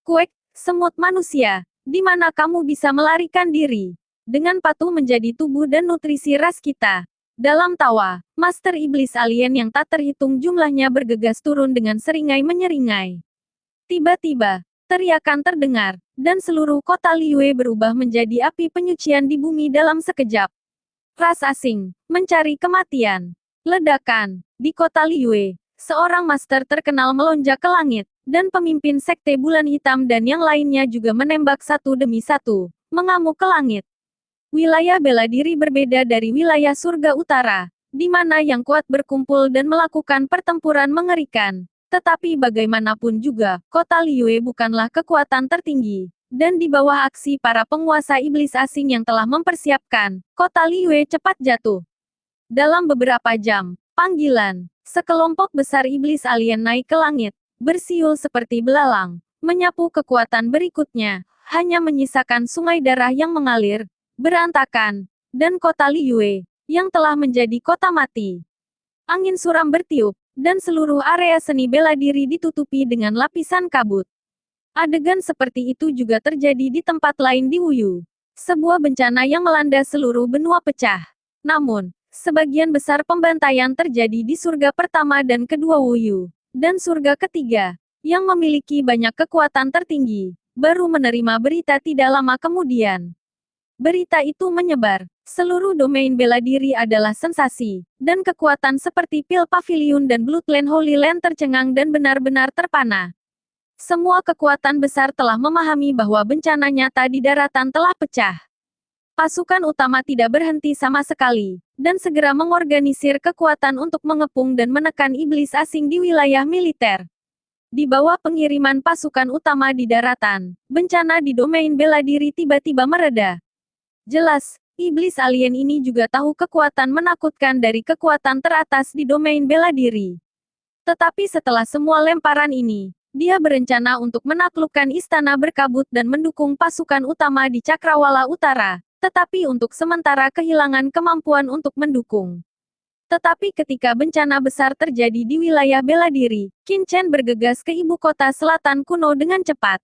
Kuek, semut manusia, di mana kamu bisa melarikan diri? Dengan patuh menjadi tubuh dan nutrisi ras kita. Dalam tawa, Master Iblis Alien yang tak terhitung jumlahnya bergegas turun dengan seringai menyeringai. Tiba-tiba, teriakan terdengar, dan seluruh kota Liyue berubah menjadi api penyucian di bumi dalam sekejap. Ras asing, mencari kematian. Ledakan, di kota Liyue, seorang master terkenal melonjak ke langit, dan pemimpin Sekte Bulan Hitam dan yang lainnya juga menembak satu demi satu, mengamuk ke langit. Wilayah bela diri berbeda dari wilayah surga utara, di mana yang kuat berkumpul dan melakukan pertempuran mengerikan. Tetapi bagaimanapun juga, kota Liyue bukanlah kekuatan tertinggi. Dan di bawah aksi para penguasa iblis asing yang telah mempersiapkan, kota Liyue cepat jatuh. Dalam beberapa jam, panggilan, sekelompok besar iblis alien naik ke langit, bersiul seperti belalang, menyapu kekuatan berikutnya, hanya menyisakan sungai darah yang mengalir, berantakan, dan kota Liyue, yang telah menjadi kota mati. Angin suram bertiup, dan seluruh area seni bela diri ditutupi dengan lapisan kabut. Adegan seperti itu juga terjadi di tempat lain di Wuyu. Sebuah bencana yang melanda seluruh benua pecah. Namun, sebagian besar pembantaian terjadi di surga pertama dan kedua Wuyu. Dan surga ketiga, yang memiliki banyak kekuatan tertinggi, baru menerima berita tidak lama kemudian. Berita itu menyebar. Seluruh domain bela diri adalah sensasi, dan kekuatan seperti Pil Pavilion dan Bloodland Holy Land tercengang dan benar-benar terpana. Semua kekuatan besar telah memahami bahwa bencana nyata di daratan telah pecah. Pasukan utama tidak berhenti sama sekali, dan segera mengorganisir kekuatan untuk mengepung dan menekan iblis asing di wilayah militer. Di bawah pengiriman pasukan utama di daratan, bencana di domain bela diri tiba-tiba mereda. Jelas, iblis alien ini juga tahu kekuatan menakutkan dari kekuatan teratas di domain bela diri. Tetapi setelah semua lemparan ini, dia berencana untuk menaklukkan istana berkabut dan mendukung pasukan utama di Cakrawala Utara, tetapi untuk sementara kehilangan kemampuan untuk mendukung. Tetapi ketika bencana besar terjadi di wilayah bela diri, Qin Chen bergegas ke ibu kota selatan kuno dengan cepat.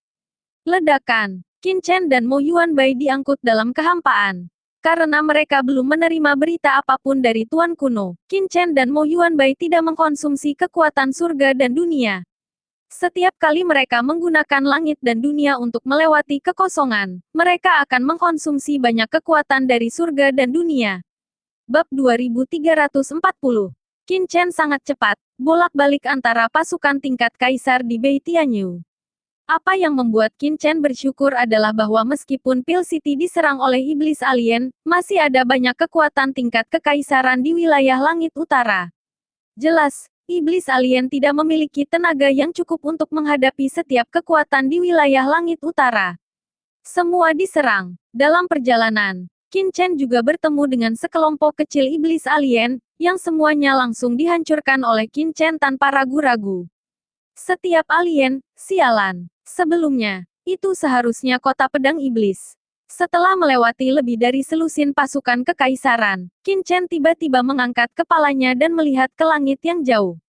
Ledakan, Qin Chen dan Mo Yuanbai diangkut dalam kehampaan. Karena mereka belum menerima berita apapun dari Tuan Kuno, Qin Chen dan Mo Yuanbai tidak mengkonsumsi kekuatan surga dan dunia. Setiap kali mereka menggunakan langit dan dunia untuk melewati kekosongan, mereka akan mengkonsumsi banyak kekuatan dari surga dan dunia. Bab 2340. Qin Chen sangat cepat, bolak-balik antara pasukan tingkat kaisar di Bei Tianyu. Apa yang membuat Qin Chen bersyukur adalah bahwa meskipun Pil City diserang oleh iblis alien, masih ada banyak kekuatan tingkat kekaisaran di wilayah langit utara. Jelas, iblis alien tidak memiliki tenaga yang cukup untuk menghadapi setiap kekuatan di wilayah langit utara. Semua diserang. Dalam perjalanan, Qin Chen juga bertemu dengan sekelompok kecil iblis alien, yang semuanya langsung dihancurkan oleh Qin Chen tanpa ragu-ragu. Setiap alien, sialan. Sebelumnya, itu seharusnya kota pedang iblis. Setelah melewati lebih dari selusin pasukan kekaisaran, Qin Chen tiba-tiba mengangkat kepalanya dan melihat ke langit yang jauh.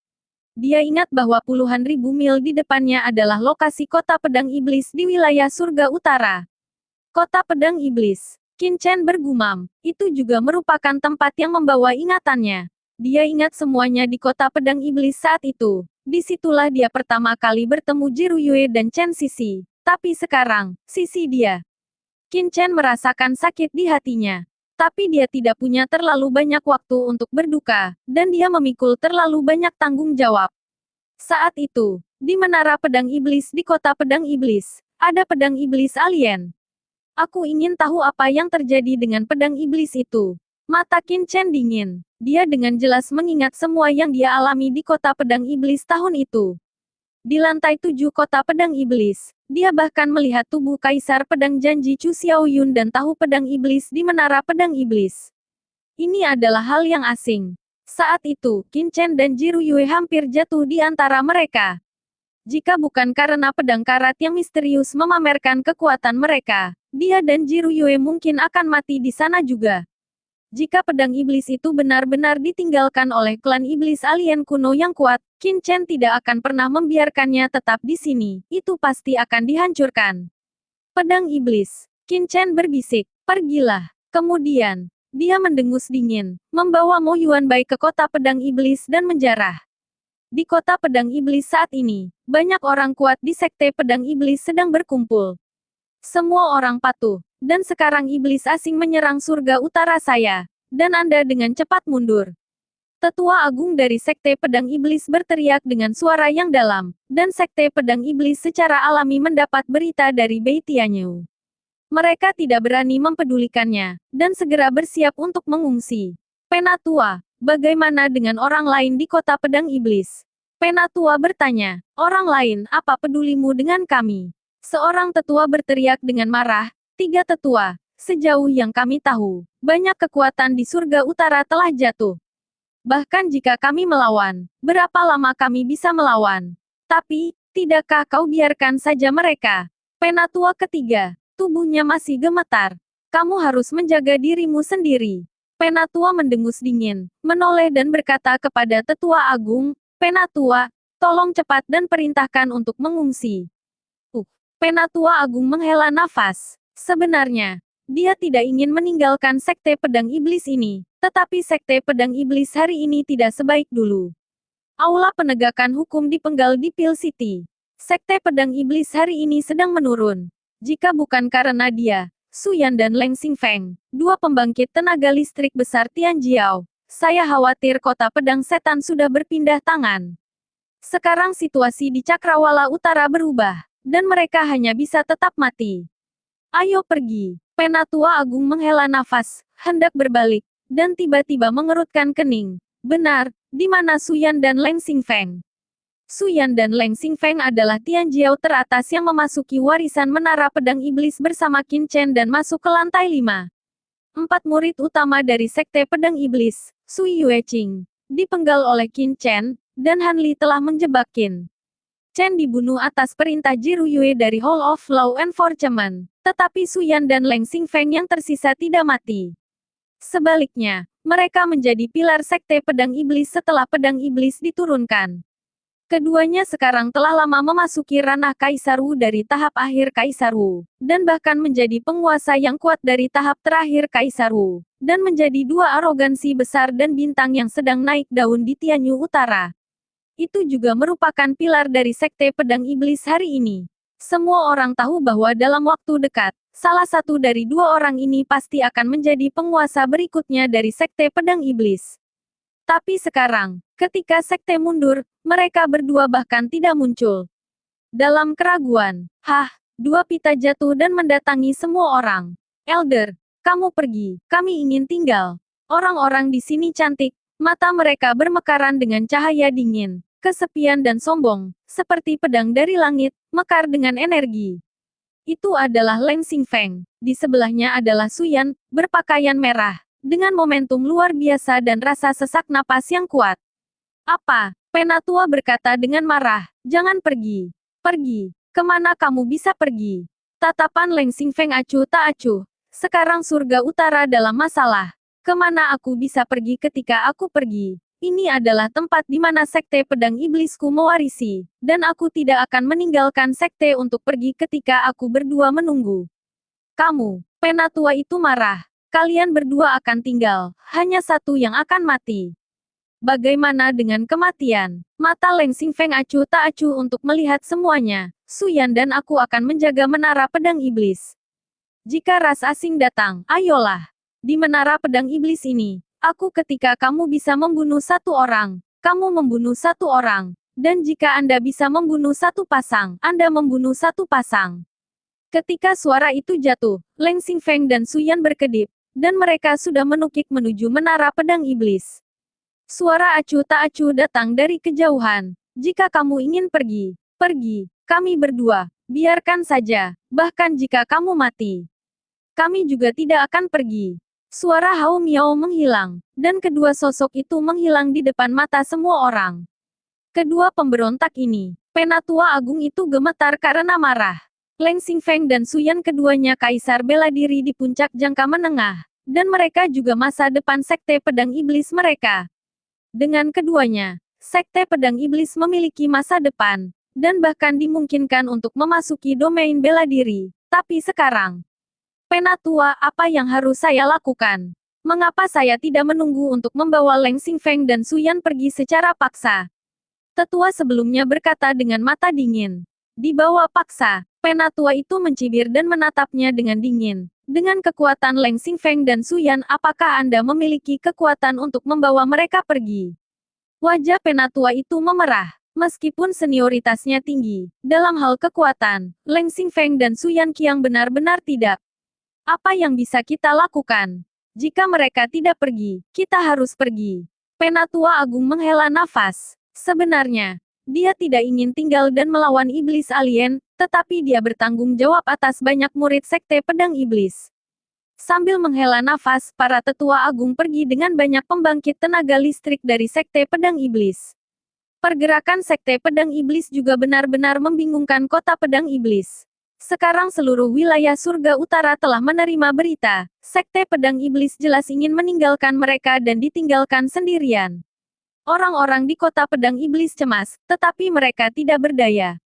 Dia ingat bahwa puluhan ribu mil di depannya adalah lokasi kota pedang iblis di wilayah surga utara. Kota pedang iblis. Qin Chen bergumam, itu juga merupakan tempat yang membawa ingatannya. Dia ingat semuanya di kota pedang iblis saat itu. Disitulah dia pertama kali bertemu Jiruyue dan Chen Sisi. Tapi sekarang, sisi dia. Qin Chen merasakan sakit di hatinya. Tapi dia tidak punya terlalu banyak waktu untuk berduka, dan dia memikul terlalu banyak tanggung jawab. Saat itu, di menara pedang iblis di kota pedang iblis, ada pedang iblis alien. Aku ingin tahu apa yang terjadi dengan pedang iblis itu. Mata Qin Chen dingin. Dia dengan jelas mengingat semua yang dia alami di kota pedang iblis tahun itu. Di lantai 7 kota pedang iblis, dia bahkan melihat tubuh kaisar pedang janji Chu Xiaoyun dan tahu pedang iblis di menara pedang iblis. Ini adalah hal yang asing. Saat itu, Qin Chen dan Jiruyue hampir jatuh di antara mereka. Jika bukan karena pedang karat yang misterius memamerkan kekuatan mereka, dia dan Jiruyue mungkin akan mati di sana juga. Jika pedang iblis itu benar-benar ditinggalkan oleh klan iblis alien kuno yang kuat, Qin Chen tidak akan pernah membiarkannya tetap di sini. Itu pasti akan dihancurkan. Pedang iblis. Qin Chen berbisik, pergilah. Kemudian, dia mendengus dingin, membawa Mo Yuanbai ke kota pedang iblis dan menjarah. Di kota pedang iblis saat ini, banyak orang kuat di sekte pedang iblis sedang berkumpul. Semua orang patuh. Dan sekarang iblis asing menyerang surga utara saya. Dan Anda dengan cepat mundur. Tetua Agung dari Sekte Pedang Iblis berteriak dengan suara yang dalam. Dan Sekte Pedang Iblis secara alami mendapat berita dari Bei Tianyu. Mereka tidak berani mempedulikannya. Dan segera bersiap untuk mengungsi. Penatua, bagaimana dengan orang lain di kota Pedang Iblis? Penatua bertanya, orang lain, apa pedulimu dengan kami? Seorang tetua berteriak dengan marah. 3 tetua, sejauh yang kami tahu, banyak kekuatan di surga utara telah jatuh. Bahkan jika kami melawan, berapa lama kami bisa melawan? Tapi, tidakkah kau biarkan saja mereka? Penatua ketiga, tubuhnya masih gemetar. Kamu harus menjaga dirimu sendiri. Penatua mendengus dingin, menoleh dan berkata kepada Tetua Agung, Penatua, tolong cepat dan perintahkan untuk mengungsi. Penatua Agung menghela nafas. Sebenarnya, dia tidak ingin meninggalkan Sekte Pedang Iblis ini, tetapi Sekte Pedang Iblis hari ini tidak sebaik dulu. Aula penegakan hukum dipenggal di Pil City. Sekte Pedang Iblis hari ini sedang menurun. Jika bukan karena dia, Su Yan dan Leng Xingfeng, 2 pembangkit tenaga listrik besar Tianjiao, saya khawatir kota pedang setan sudah berpindah tangan. Sekarang situasi di Cakrawala Utara berubah, dan mereka hanya bisa tetap mati. Ayo pergi. Penatua Agung menghela nafas, hendak berbalik, dan tiba-tiba mengerutkan kening. Benar, di mana Su Yan dan Leng Xingfeng? Su Yan dan Leng Xingfeng adalah Tianjiao teratas yang memasuki warisan menara pedang iblis bersama Qin Chen dan masuk ke lantai 5. 4 murid utama dari Sekte Pedang Iblis, Sui Yueqing, dipenggal oleh Qin Chen, dan Han Li telah menjebak Qin Chen dibunuh atas perintah Jiruyue dari Hall of Law Enforcement, tetapi Su Yan dan Leng Xingfeng yang tersisa tidak mati. Sebaliknya, mereka menjadi pilar Sekte Pedang Iblis setelah Pedang Iblis diturunkan. Keduanya sekarang telah lama memasuki ranah Kaisar Wu dari tahap akhir Kaisar Wu, dan bahkan menjadi penguasa yang kuat dari tahap terakhir Kaisar Wu, dan menjadi 2 arogansi besar dan bintang yang sedang naik daun di Tianyu Utara. Itu juga merupakan pilar dari Sekte Pedang Iblis hari ini. Semua orang tahu bahwa dalam waktu dekat, salah satu dari dua orang ini pasti akan menjadi penguasa berikutnya dari Sekte Pedang Iblis. Tapi sekarang, ketika Sekte mundur, mereka berdua bahkan tidak muncul. Dalam keraguan, dua pita jatuh dan mendatangi semua orang. Elder, kamu pergi, kami ingin tinggal. Orang-orang di sini cantik, mata mereka bermekaran dengan cahaya dingin, kesepian dan sombong, seperti pedang dari langit, mekar dengan energi. Itu adalah Leng Xingfeng. Di sebelahnya adalah Suyan, berpakaian merah, dengan momentum luar biasa dan rasa sesak napas yang kuat. Apa? Penatua berkata dengan marah, jangan pergi. Pergi. Kemana kamu bisa pergi? Tatapan Leng Xingfeng acuh tak acuh. Sekarang surga utara dalam masalah. Kemana aku bisa pergi ketika aku pergi? Ini adalah tempat di mana Sekte Pedang Iblisku mewarisi, dan aku tidak akan meninggalkan Sekte untuk pergi ketika aku berdua menunggu. Kamu, Penatua itu marah. Kalian berdua akan tinggal, hanya satu yang akan mati. Bagaimana dengan kematian? Mata Leng Xingfeng acuh tak acuh untuk melihat semuanya. Suyan dan aku akan menjaga menara pedang iblis. Jika ras asing datang, ayolah. Di menara pedang iblis ini, aku ketika kamu bisa membunuh satu orang, kamu membunuh satu orang. Dan jika Anda bisa membunuh satu pasang, Anda membunuh satu pasang. Ketika suara itu jatuh, Leng Xingfeng dan Suyan berkedip, dan mereka sudah menukik menuju menara pedang iblis. Suara acuh tak acuh datang dari kejauhan. Jika kamu ingin pergi, pergi. Kami berdua, biarkan saja. Bahkan jika kamu mati, kami juga tidak akan pergi. Suara Hao Miao menghilang, dan kedua sosok itu menghilang di depan mata semua orang. Kedua pemberontak ini, Penatua Agung itu gemetar karena marah. Leng Xingfeng dan Suyan keduanya kaisar bela diri di puncak jangka menengah, dan mereka juga masa depan Sekte Pedang Iblis mereka. Dengan keduanya, Sekte Pedang Iblis memiliki masa depan, dan bahkan dimungkinkan untuk memasuki domain bela diri. Tapi sekarang, Penatua, apa yang harus saya lakukan? Mengapa saya tidak menunggu untuk membawa Leng Xingfeng dan Suyan pergi secara paksa? Tetua sebelumnya berkata dengan mata dingin. Dibawa paksa, Penatua itu mencibir dan menatapnya dengan dingin. Dengan kekuatan Leng Xingfeng dan Suyan, apakah Anda memiliki kekuatan untuk membawa mereka pergi? Wajah Penatua itu memerah. Meskipun senioritasnya tinggi, dalam hal kekuatan, Leng Xingfeng dan Suyan Qiang benar-benar tidak. Apa yang bisa kita lakukan? Jika mereka tidak pergi, kita harus pergi. Penatua Agung menghela nafas. Sebenarnya, dia tidak ingin tinggal dan melawan iblis alien, tetapi dia bertanggung jawab atas banyak murid Sekte Pedang Iblis. Sambil menghela nafas, para tetua agung pergi dengan banyak pembangkit tenaga listrik dari Sekte Pedang Iblis. Pergerakan Sekte Pedang Iblis juga benar-benar membingungkan kota Pedang Iblis. Sekarang seluruh wilayah surga utara telah menerima berita, Sekte Pedang Iblis jelas ingin meninggalkan mereka dan ditinggalkan sendirian. Orang-orang di kota Pedang Iblis cemas, tetapi mereka tidak berdaya.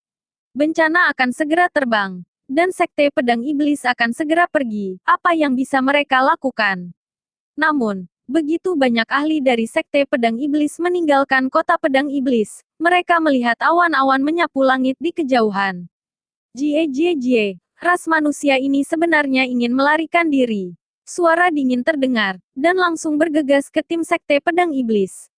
Bencana akan segera terbang, dan Sekte Pedang Iblis akan segera pergi. Apa yang bisa mereka lakukan? Namun, begitu banyak ahli dari Sekte Pedang Iblis meninggalkan kota Pedang Iblis, mereka melihat awan-awan menyapu langit di kejauhan. Jie, ras manusia ini sebenarnya ingin melarikan diri. Suara dingin terdengar, dan langsung bergegas ke tim Sekte Pedang Iblis.